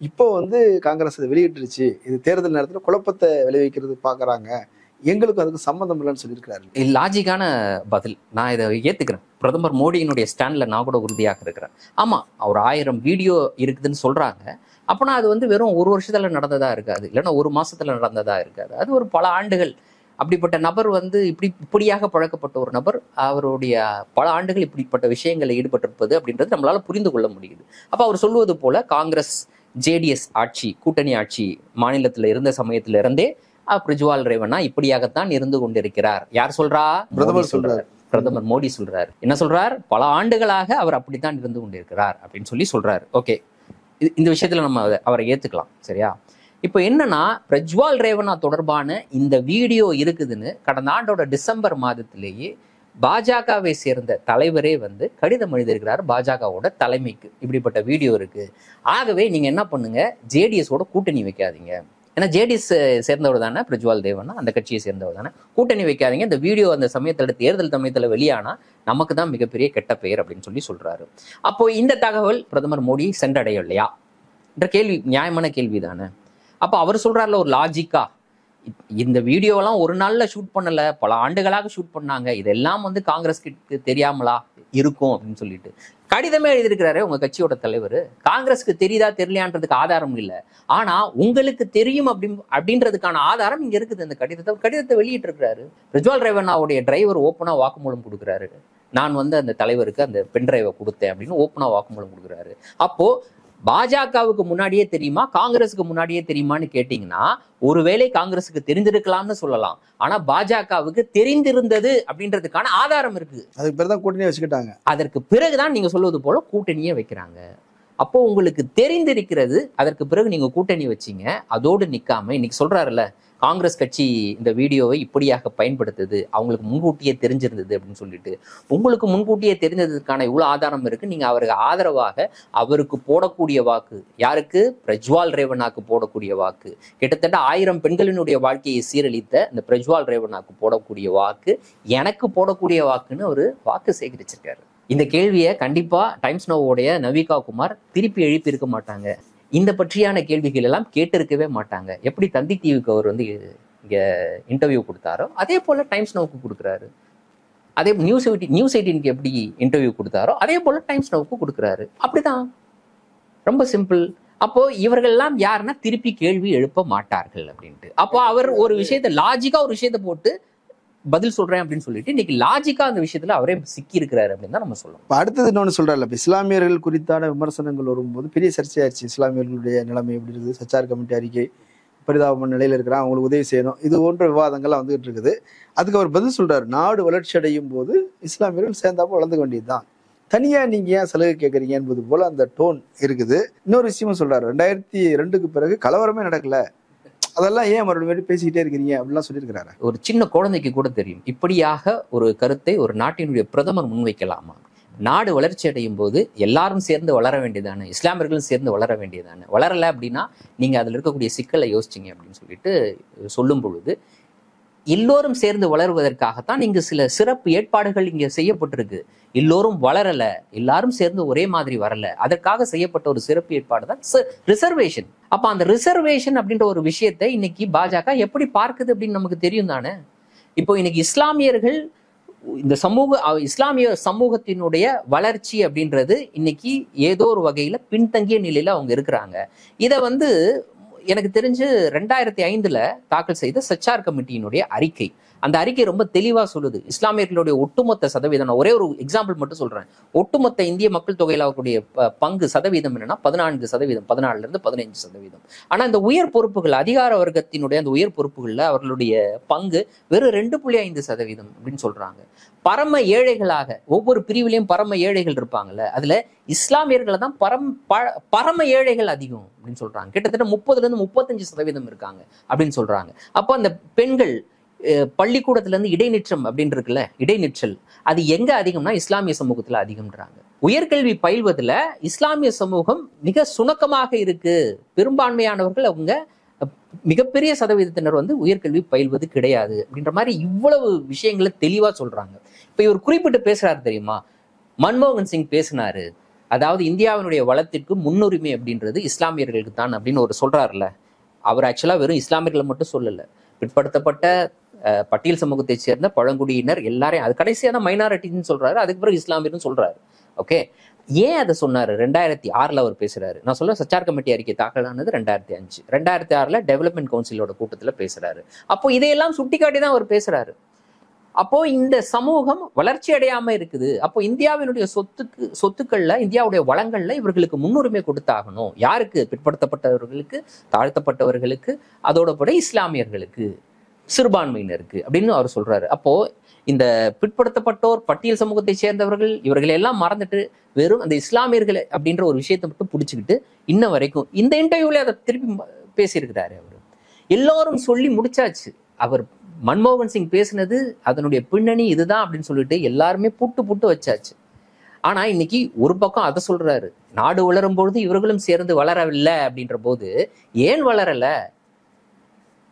இப்போ வந்து காங்கிரஸ் அதை வெளியிட்டுருச்சு, இது தேர்தல் நேரத்தில் குழப்பத்தை விளைவிக்கிறது பார்க்குறாங்க, எங்களுக்கு அதுக்கு சம்மந்தம் இல்லைன்னு சொல்லியிருக்கிறாரு. லாஜிக்கான பதில், நான் இதை ஏற்றுக்கிறேன். பிரதமர் மோடியினுடைய ஸ்டாண்டில் நான் கூட உறுதியாக இருக்கிறேன். ஆமாம், ஒரு 1000 வீடியோ இருக்குதுன்னு சொல்கிறாங்க. அப்போனா அது வந்து வெறும் ஒரு வருஷத்தில் நடந்ததா இருக்காது, இல்லைன்னா ஒரு மாசத்துல நடந்ததா இருக்காது. அது ஒரு பல ஆண்டுகள். அப்படிப்பட்ட நபர் வந்து இப்படியாக பழக்கப்பட்ட ஒரு நபர், அவருடைய பல ஆண்டுகள் இப்படிப்பட்ட விஷயங்களில் ஈடுபட்டிருப்பது அப்படின்றது நம்மளால புரிந்து கொள்ள முடியுது. அப்போ அவர் சொல்வது போல காங்கிரஸ் ஜேடிஎஸ் ஆட்சி, கூட்டணி ஆட்சி மாநிலத்தில் இருந்த சமயத்தில இருந்தே பிரிஜ்வால் ரேவண்ணா இப்படியாகத்தான் இருந்து கொண்டிருக்கிறார். யார் சொல்றா? பிரதமர் சொல்றாரு. பிரதமர் மோடி சொல்றாரு. என்ன சொல்றார்? பல ஆண்டுகளாக அவர் அப்படித்தான் இருந்து கொண்டிருக்கிறார் அப்படின்னு சொல்லி சொல்றாரு. ஓகே, இந்த விஷயத்துல நம்ம அவரை ஏத்துக்கலாம். சரியா? இப்போ என்னன்னா, பிரஜ்வால் ரேவண்ணா தொடர்பான இந்த வீடியோ இருக்குதுன்னு கடந்த ஆண்டோட டிசம்பர் மாதத்திலேயே பாஜகவை சேர்ந்த தலைவரே வந்து கடிதம் எழுதியிருக்கிறார் பாஜகவோட தலைமைக்கு. இப்படிப்பட்ட வீடியோ இருக்கு, ஆகவே நீங்க என்ன பண்ணுங்க, ஜேடிஎஸோட கூட்டணி வைக்காதீங்க. ஏன்னா ஜேடிஎஸ் சேர்ந்தவர் தானே பிரஜ்வால் ரேவண்ணா, அந்த கட்சியை சேர்ந்தவர் தானே, கூட்டணி வைக்காதீங்க. இந்த வீடியோ அந்த சமயத்துல தேர்தல் சமயத்துல வெளியானா நமக்கு தான் மிகப்பெரிய கெட்ட பெயர் அப்படின்னு சொல்லி சொல்றாரு. அப்போ இந்த தகவல் பிரதமர் மோடி சென்றடையலையா என்ற கேள்வி நியாயமான கேள்வி தானே. அப்போ அவர் சொல்றாருல ஒரு லாஜிக்கா, இந்த வீடியோலாம் ஒரு நாள்ல ஷூட் பண்ணல, பல ஆண்டுகளாக ஷூட் பண்ணாங்க, இதெல்லாம் வந்து காங்கிரஸ்க்கு தெரியாமலா இருக்கும் அப்படின்னு சொல்லிட்டு கடிதமே எழுதியிருக்கிறாரு உங்க கட்சியோட தலைவர். காங்கிரஸுக்கு தெரியுதா தெரியலையான்றதுக்கு ஆதாரம் இல்லை, ஆனா உங்களுக்கு தெரியும் அப்படின்றதுக்கான ஆதாரம் இங்க இருக்குது. அந்த கடிதத்தை வெளியிட்டு இருக்கிறாரு. பிரஜ்வால் ரேவண்ணாவுடைய டிரைவர் ஓப்பனா வாக்குமூலம் கொடுக்குறாரு. நான் வந்து அந்த தலைவருக்கு அந்த பென் டிரைவை கொடுத்தேன் அப்படின்னு ஓப்பனா வாக்குமூலம் கொடுக்குறாரு. அப்போ பாஜகவுக்கு முன்னாடியே தெரியுமா, காங்கிரஸுக்கு முன்னாடியே தெரியுமான்னு கேட்டீங்கன்னா, ஒருவேளை காங்கிரஸுக்கு தெரிந்திருக்கலாம்னு சொல்லலாம். ஆனா பாஜகவுக்கு தெரிந்திருந்தது அப்படின்றதுக்கான ஆதாரம் இருக்கு. அதுக்கு பிறகுதான் கூட்டணியை வச்சுக்கிட்டாங்க. அதற்கு பிறகுதான் நீங்க சொல்வது போல கூட்டணியே வைக்கிறாங்க. அப்போ உங்களுக்கு தெரிந்திருக்கிறது, அதற்கு பிறகு நீங்க கூட்டணி வச்சீங்க. அதோடு நிக்காம இன்னைக்கு சொல்றாருல்ல, காங்கிரஸ் கட்சி இந்த வீடியோவை இப்படியாக பயன்படுத்துது, அவங்களுக்கு முன்கூட்டியே தெரிஞ்சிருந்தது அப்படின்னு சொல்லிட்டு. உங்களுக்கு முன்கூட்டியே தெரிஞ்சதுக்கான இவ்வளவு ஆதாரம் இருக்கு. நீங்க அவருக்கு ஆதரவாக அவருக்கு போடக்கூடிய வாக்கு, யாருக்கு? பிரஜ்வால் ரேவண்ணாக்கு போடக்கூடிய வாக்கு, கிட்டத்தட்ட 1000 பெண்களினுடைய வாழ்க்கையை சீரழித்த இந்த பிரஜ்வால் ரேவண்ணாக்கு போடக்கூடிய வாக்கு, எனக்கு போடக்கூடிய வாக்குன்னு ஒரு வாக்கு சேகரிச்சிருக்காரு. இந்த கேள்வியை கண்டிப்பா டைம்ஸ் நோவோடைய நவிகா குமார் திருப்பி எழுப்பி இருக்க மாட்டாங்க. இந்த பற்றியான கேள்விகள் எல்லாம் கேட்டிருக்கவே மாட்டாங்க. எப்படி தந்தி டிவிக்கு அவர் வந்து இங்க இன்டர்வியூ கொடுத்தாரோ அதே போல டைம்ஸ் நோவுக்கு கொடுக்குறாரு. அதே நியூஸ் 18க்கு எப்படி இன்டர்வியூ கொடுத்தாரோ அதே போல டைம்ஸ் நோவுக்கு கொடுக்குறாரு. அப்படிதான், ரொம்ப சிம்பிள். அப்போ இவர்கள் எல்லாம் யாருன்னா திருப்பி கேள்வி எழுப்ப மாட்டார்கள் அப்படின்ட்டு. அப்போ அவர் ஒரு விஷயத்த லாஜிக்கா ஒரு விஷயத்த போட்டு பதில் சொல்றேன் அப்படின்னு சொல்லிட்டு இன்னைக்கு லாஜிக்கா அந்த விஷயத்துல அவரே சிக்கி இருக்கிறாரு அப்படின்னு தான் நம்ம சொல்லணும். அடுத்தது இன்னொன்னு சொல்றாருல, இஸ்லாமியர்கள் குறித்தான விமர்சனங்கள் வரும்போது பெரிய சர்ச்சையாச்சு. இஸ்லாமியர்களுடைய நிலைமை எப்படி இருக்குது, சச்சார் கமிட்டி அறிக்கை, பரிதாபமான நிலையில இருக்கிறான், அவங்களுக்கு உதவி செய்யணும், இது போன்ற விவாதங்கள்லாம் வந்துகிட்டு இருக்குது. அதுக்கு அவர் பதில் சொல்றாரு, நாடு வளர்ச்சி அடையும் போது இஸ்லாமியர்கள் சேர்ந்தாப்போ வளர்ந்துக்க வேண்டியதுதான், தனியா நீங்க ஏன் சலுகை கேட்கறீங்க என்பது போல அந்த டோன் இருக்குது. இன்னொரு விஷயமும் சொல்றாரு, 2002க்கு பிறகு கலவரமே நடக்கல, அதெல்லாம் ஏன் மறுபடியும் பேசிக்கிட்டே இருக்கிறீங்க அப்படிலாம் சொல்லியிருக்கிறாரு. ஒரு சின்ன குழந்தைக்கு கூட தெரியும் இப்படியாக ஒரு கருத்தை ஒரு நாட்டினுடைய பிரதமர் முன்வைக்கலாமா. நாடு வளர்ச்சி அடையும் போது எல்லாரும் சேர்ந்து வளர வேண்டியதானே, இஸ்லாமியர்களும் சேர்ந்து வளர வேண்டியதானே. வளரலை அப்படின்னா நீங்க அதுல இருக்கக்கூடிய சிக்கலை யோசிச்சிங்க அப்படின்னு சொல்லிட்டு சொல்லும் பொழுது, எல்லோரும் சேர்ந்து வளருவதற்காகத்தான் இங்கு சில சிறப்பு ஏற்பாடுகள் இங்க செய்யப்பட்டிருக்கு. எல்லோரும் வளரல, எல்லாரும் சேர்ந்து ஒரே மாதிரி வரல, அதற்காக செய்யப்பட்ட ஒரு சிறப்பு ஏற்பாடு தான் ரிசர்வேஷன். அப்ப அந்த ரிசர்வேஷன் அப்படின்ற ஒரு விஷயத்தை இன்னைக்கு பாஜக எப்படி பார்க்குது அப்படின்னு நமக்கு தெரியும் தானே. இப்போ இன்னைக்கு இஸ்லாமியர்கள் இந்த இஸ்லாமிய சமூகத்தினுடைய வளர்ச்சி அப்படின்றது இன்னைக்கு ஏதோ ஒரு வகையில பின்தங்கிய நிலையில அவங்க இருக்கிறாங்க. இதை வந்து எனக்கு தெரிஞ்சு 2005 தாக்கல் செய்த சச்சார் கமிட்டியினுடைய அறிக்கை, அந்த அறிக்கை ரொம்ப தெளிவா சொல்லுது. இஸ்லாமியர்களுடைய ஒட்டுமொத்த சதவீதம், நான் ஒரே ஒரு எக்ஸாம்பிள் மட்டும் சொல்றேன், ஒட்டுமொத்த இந்திய மக்கள் தொகையில் ஆகக்கூடிய பங்கு சதவீதம் என்னன்னா 14%, 14% ஆனா இந்த உயர் பொறுப்புகள், அதிகார வர்க்கத்தினுடைய அந்த உயர் பொறுப்புகள்ல அவர்களுடைய பங்கு வெறும் 2.5% அப்படின்னு சொல்றாங்க. பரம ஏழைகளாக ஒவ்வொரு பிரிவிலையும் பரம ஏழைகள் இருப்பாங்கல்ல, அதுல இஸ்லாமியர்களை தான் பரம ஏழைகள் அதிகம் அப்படின்னு சொல்றாங்க. கிட்டத்தட்ட 30% இருக்காங்க அப்படின்னு சொல்றாங்க. அப்போ அந்த பெண்கள் பள்ளிக்கூடத்துல இருந்து இடைநிற்றம் அப்படின்னு இருக்குல்ல, இடைநிற்றல் அது எங்க அதிகம்னா இஸ்லாமிய சமூகத்துல அதிகம்ன்றாங்க. உயர்கல்வி பயில்வதுல இஸ்லாமிய சமூகம் மிக சுணக்கமாக இருக்கு. பெரும்பான்மையானவர்கள் அவங்க மிகப்பெரிய சதவீதத்தினர் உயர்கல்வி பயில்வது கிடையாது அப்படின்ற மாதிரி இவ்வளவு விஷயங்களை தெளிவா சொல்றாங்க. இப்ப இவர் குறிப்பிட்டு பேசுறாரு தெரியுமா, மன்மோகன் சிங் பேசினாரு, அதாவது இந்தியாவினுடைய வளத்திற்கு முன்னுரிமை அப்படின்றது இஸ்லாமியர்களுக்கு தான் அப்படின்னு ஒரு சொல்றாருல்ல. அவர் ஆக்சுவலா வெறும் இஸ்லாமியர்களை மட்டும் சொல்லல, பிற்படுத்தப்பட்ட பட்டியல் சமூகத்தை சேர்ந்த பழங்குடியினர் எல்லாரையும், அது கடைசியா தான் மைனாரிட்டின்னு சொல்றாரு, அதுக்கு பிறகு இஸ்லாமியர்னு சொல்றாரு. ஓகே, ஏன் அதை சொன்னாரு? 2006 அவர் பேசுறாரு. நான் சொல்ல சச்சார் கமிட்டி அறிக்கை தாக்கலானது 2005. 2006 டெவலப்மெண்ட் கவுன்சிலோட கூட்டத்துல பேசுறாரு. அப்போ இதையெல்லாம் சுட்டிக்காட்டி தான் அவர் பேசுறாரு. அப்போ இந்த சமூகம் வளர்ச்சி அடையாம இருக்குது. அப்போ இந்தியாவினுடைய சொத்துக்கள்ல, இந்தியாவுடைய வளங்கள்ல இவர்களுக்கு முன்னுரிமை கொடுத்தாகணும். யாருக்கு? பிற்படுத்தப்பட்டவர்களுக்கு, தாழ்த்தப்பட்டவர்களுக்கு, அதோட கூட இஸ்லாமியர்களுக்கு, சிறுபான்மையினருக்கு அப்படின்னு அவர் சொல்றாரு. அப்போ இந்த பிற்படுத்தப்பட்டோர், பட்டியல் சமூகத்தை சேர்ந்தவர்கள், இவர்களை எல்லாம் மறந்துட்டு வெறும் அந்த இஸ்லாமியர்கள் அப்படின்ற ஒரு விஷயத்தை மட்டும் பிடிச்சிக்கிட்டு இன்ன வரைக்கும் இந்த இன்டர்வியூல அதை திருப்பி பேசியிருக்கிறாரு. அவர் எல்லாரும் சொல்லி முடிச்சாச்சு. அவர் மன்மோகன் சிங் பேசினது அதனுடைய பின்னணி இதுதான் அப்படின்னு சொல்லிட்டு எல்லாருமே புட்டு வச்சாச்சு. ஆனா இன்னைக்கு ஒரு பக்கம் அதை சொல்றாரு, நாடு வளரும் பொழுது இவர்களும் சேர்ந்து வளரவில்லை அப்படின்ற போது, ஏன் வளரல?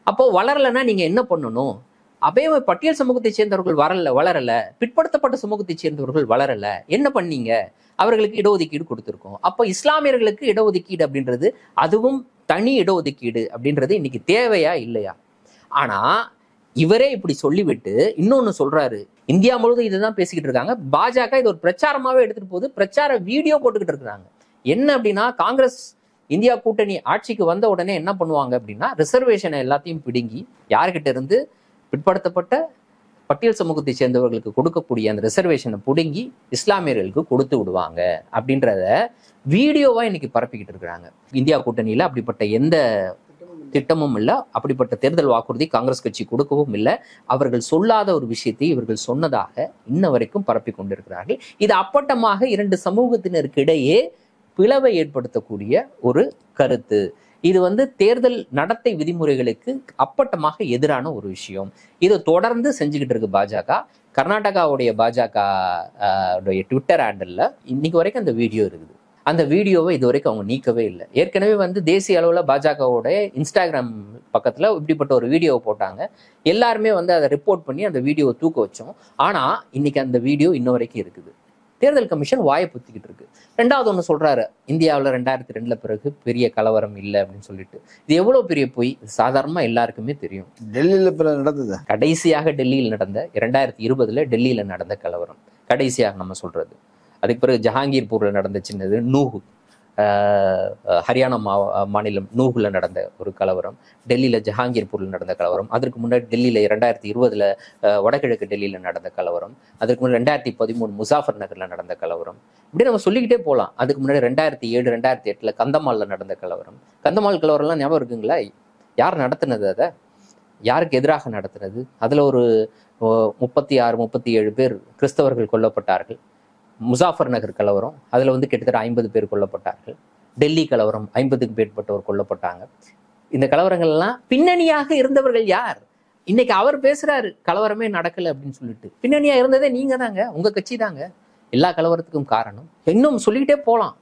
அப்போ வளரலைன்னா நீங்க என்ன பண்ணணும்? அப்பயே பட்டியல் சமூகத்தை சேர்ந்தவர்கள் வளரல, பிற்படுத்தப்பட்ட சமூகத்தை சேர்ந்தவர்கள் வளரல, என்ன பண்ணீங்க? அவர்களுக்கு இடஒதுக்கீடு கொடுத்துருக்கோம். அப்போ இஸ்லாமியர்களுக்கு இடஒதுக்கீடு அப்படின்றது, அதுவும் தனி இடஒதுக்கீடு அப்படின்றது இன்னைக்கு தேவையா இல்லையா? ஆனா இவரே இப்படி சொல்லிவிட்டு இன்னொன்னு சொல்றாரு, இந்தியா முழுவதும் இதுதான் பேசிக்கிட்டு இருக்காங்க. பாஜக இது ஒரு பிரச்சாரமாவே எடுத்துட்டு போகுது, பிரச்சார வீடியோ போட்டுக்கிட்டு இருக்காங்க. என்ன அப்படின்னா, காங்கிரஸ் இந்தியா கூட்டணி ஆட்சிக்கு வந்த உடனே என்ன பண்ணுவாங்க அப்படின்னா, ரிசர்வேஷனை எல்லாத்தையும் பிடுங்கி யார்கிட்ட இருந்து பிற்படுத்தப்பட்ட பட்டியல் சமூகத்தை சேர்ந்தவர்களுக்கு கொடுக்கக்கூடிய அந்த ரிசர்வேஷனை பிடுங்கி இஸ்லாமியர்களுக்கு கொடுத்து விடுவாங்க அப்படின்றத வீடியோவா இன்னைக்கு பரப்பிக்கிட்டு இருக்கிறாங்க. இந்தியா கூட்டணியில அப்படிப்பட்ட எந்த திட்டமும் இல்லை, அப்படிப்பட்ட தேர்தல் வாக்குறுதி காங்கிரஸ் கட்சி கொடுக்கவும் இல்லை. அவர்கள் சொல்லாத ஒரு விஷயத்தை இவர்கள் சொன்னதாக இன்ன வரைக்கும் பரப்பி கொண்டிருக்கிறார்கள். இது அப்பட்டமாக இரண்டு சமூகத்தினருக்கு இடையே பிளவை ஏற்படுத்தக்கூடிய ஒரு கருத்து. இது தேர்தல் நடத்தை விதிமுறைகளுக்கு அப்பட்டமாக எதிரான ஒரு விஷயம். இதை தொடர்ந்து செஞ்சுக்கிட்டு இருக்கு பாஜக. கர்நாடகாவுடைய பாஜக ட்விட்டர் ஹேண்டல்ல இன்னைக்கு வரைக்கும் அந்த வீடியோ இருக்குது. அந்த வீடியோவை இது வரைக்கும் அவங்க நீக்கவே இல்லை. ஏற்கனவே தேசிய அளவில் பாஜகவோட இன்ஸ்டாகிராம் பக்கத்துல இப்படிப்பட்ட ஒரு வீடியோவை போட்டாங்க. எல்லாருமே அதை ரிப்போர்ட் பண்ணி அந்த வீடியோவை தூக்க வச்சோம். ஆனா இன்னைக்கு அந்த வீடியோ இன்ன வரைக்கும் இருக்குது. தேர்தல் கமிஷன் வாயை புத்திக்கிட்டு இருக்கு. ரெண்டாவது ஒன்று சொல்றாரு, இந்தியாவில் 2002 பிறகு பெரிய கலவரம் இல்லை அப்படின்னு சொல்லிட்டு. இது எவ்வளவு பெரிய பொய், சாதாரணமா எல்லாருக்குமே தெரியும். டெல்லியில நடந்தது, கடைசியாக டெல்லியில் நடந்த 2020 டெல்லியில நடந்த கலவரம் கடைசியாக நம்ம சொல்றது. அதுக்கு பிறகு ஜஹாங்கீர்பூர்ல நடந்த சின்னது, நூஹ் ஹரியானா மாநிலம் நூஹ்ல நடந்த ஒரு கலவரம், டெல்லியில ஜஹாங்கீர்பூர்ல நடந்த கலவரம், அதற்கு முன்னாடி டெல்லியில 2020 வடகிழக்கு டெல்லியில நடந்த கலவரம், அதற்கு முன்னாடி 2013 முசாஃபர் நகர்ல நடந்த கலவரம். இப்படி நம்ம சொல்லிக்கிட்டே போகலாம். அதுக்கு முன்னாடி 2007 2008 கந்தமால்ல நடந்த கலவரம். கந்தமால் கலவரம்லாம் ஞாபகம் இருக்குங்களா? யார் நடத்துனது? அதை யாருக்கு எதிராக நடத்துனது? அதுல ஒரு 36 37 பேர் கிறிஸ்தவர்கள் கொல்லப்பட்டார்கள். முசாஃபர் நகர் கலவரம், அதுல கிட்டத்தட்ட 50 பேர் கொல்லப்பட்டார்கள். டெல்லி கலவரம் 50க்கும் மேற்பட்டவர் கொல்லப்பட்டாங்க. இந்த கலவரங்கள் எல்லாம் பின்னணியாக இருந்தவர்கள் யார்? இன்னைக்கு அவர் பேசுறாரு கலவரமே நடக்கல அப்படின்னு சொல்லிட்டு. பின்னணியா இருந்ததே நீங்க தாங்க, உங்க கட்சி தாங்க எல்லா கலவரத்துக்கும் காரணம். இன்னும் சொல்லிக்கிட்டே போலாம்.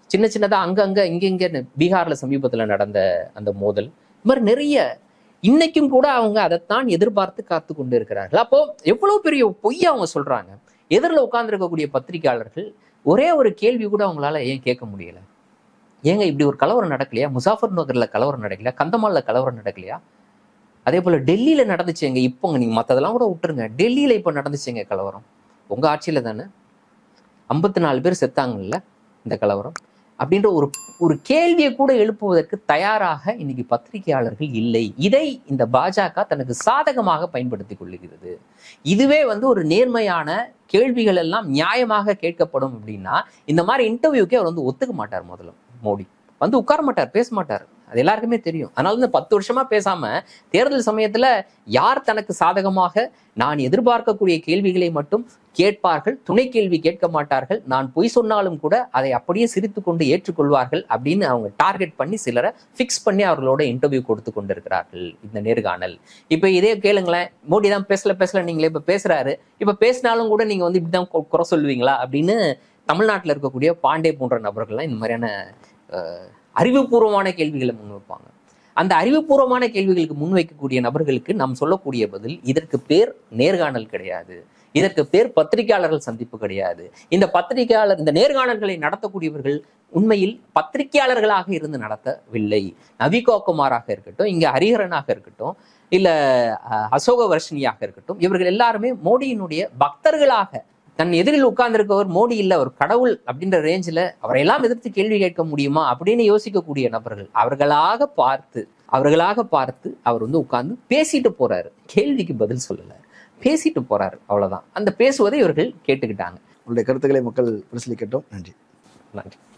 சின்ன சின்னதா அங்க இங்க பீகார்ல சமீபத்துல நடந்த அந்த மோதல், இது மாதிரி நிறைய இன்னைக்கும் கூட அவங்க அதைத்தான் எதிர்பார்த்து காத்து கொண்டு இருக்கிறார்கள். அப்போ எவ்வளவு பெரிய பொய்யா அவங்க சொல்றாங்க. எதிரில் உட்கார்ந்துருக்கக்கூடிய பத்திரிகையாளர்கள் ஒரே ஒரு கேள்வி கூட அவங்களால ஏன் கேட்க முடியல? ஏங்க இப்படி ஒரு கலவரம் நடக்கலையா? முசாஃபர் நகர்ல கலவரம் நடக்கலையா? கந்தமால்ல கலவரம் நடக்கலையா? அதே போல டெல்லியில நடந்துச்சுங்க. இப்போங்க நீங்க மற்றதெல்லாம் கூட விட்டுருங்க, டெல்லியில இப்ப நடந்துச்சுங்க கலவரம். உங்க ஆட்சியில தானே 54 பேர் செத்தாங்கல்ல இந்த கலவரம். அப்படின்ற ஒரு கேள்வியை கூட எழுப்புவதற்கு தயாராக இன்னைக்கு பத்திரிகையாளர்கள் இல்லை. இதை இந்த பாஜக தனக்கு சாதகமாக பயன்படுத்திக் கொள்ளுகிறது. இதுவே ஒரு நேர்மையான கேள்விகள் எல்லாம் நியாயமாக கேட்கப்படும் அப்படின்னா இந்த மாதிரி இன்டர்வியூக்கே அவர் ஒத்துக்க மாட்டார். முதல்ல மோடி உட்கார மாட்டார், பேச மாட்டார். அது எல்லாருக்குமே தெரியும். அதனால 10 வருஷமா பேசாம தேர்தல் சமயத்துல யார் தனக்கு சாதகமாக நான் எதிர்பார்க்கக்கூடிய கேள்விகளை மட்டும் கேட்பார்கள், துணை கேள்வி கேட்க மாட்டார்கள், நான் பொய் சொன்னாலும் கூட அதை அப்படியே சிரித்து கொண்டு ஏற்றுக்கொள்வார்கள் அப்படின்னு அவங்க டார்கெட் பண்ணி சிலரை ஃபிக்ஸ் பண்ணி அவர்களோட இன்டர்வியூ கொடுத்து கொண்டிருக்கிறார்கள் இந்த நேர்காணல். இப்ப இதே கேளுங்களேன், மோடி தான் பேசல நீங்களே இப்ப பேசுறாரு, இப்ப பேசினாலும் கூட நீங்க இப்படிதான் குறை சொல்லுவீங்களா அப்படின்னு தமிழ்நாட்டில் இருக்கக்கூடிய பாண்டே போன்ற நபர்கள்லாம் இந்த மாதிரியான அறிவுபூர்வமான கேள்விகளை முன்வைப்பாங்க. அந்த அறிவுபூர்வமான கேள்விகளுக்கு முன்வைக்கக்கூடிய நபர்களுக்கு நாம் சொல்லக்கூடிய பதில், இதற்கு பேர் நேர்காணல் கிடையாது, இதற்கு பேர் பத்திரிகையாளர்கள் சந்திப்பு கிடையாது. இந்த நேர்காணல்களை நடத்தக்கூடியவர்கள் உண்மையில் பத்திரிகையாளர்களாக இருந்து நடத்தவில்லை. நவிகா குமாராக இருக்கட்டும், இங்க ஹரிஹரனாக இருக்கட்டும், இல்ல அசோக வர்ஷினியாக இருக்கட்டும், இவர்கள் எல்லாருமே மோடியினுடைய பக்தர்களாக, தன் எதிரில் உட்கார்ந்திருக்கவர் மோடி இல்ல ஒரு கடவுள் அப்படின்ற ரேஞ்சில் அவரையெல்லாம் எதிர்த்து கேள்வி கேட்க முடியுமா அப்படின்னு யோசிக்கக்கூடிய நபர்கள். அவர்களாக பார்த்து அவர் உட்கார்ந்து பேசிட்டு போறாரு, கேள்விக்கு பதில் சொல்லல, பேசிட்டு போறாரு, அவ்வளவுதான். அந்த பேசுவதை இவர்கள் கேட்டுக்கிட்டாங்க. உங்களுடைய கருத்துக்களை மக்கள் பரிசீலிக்கட்டும். நன்றி.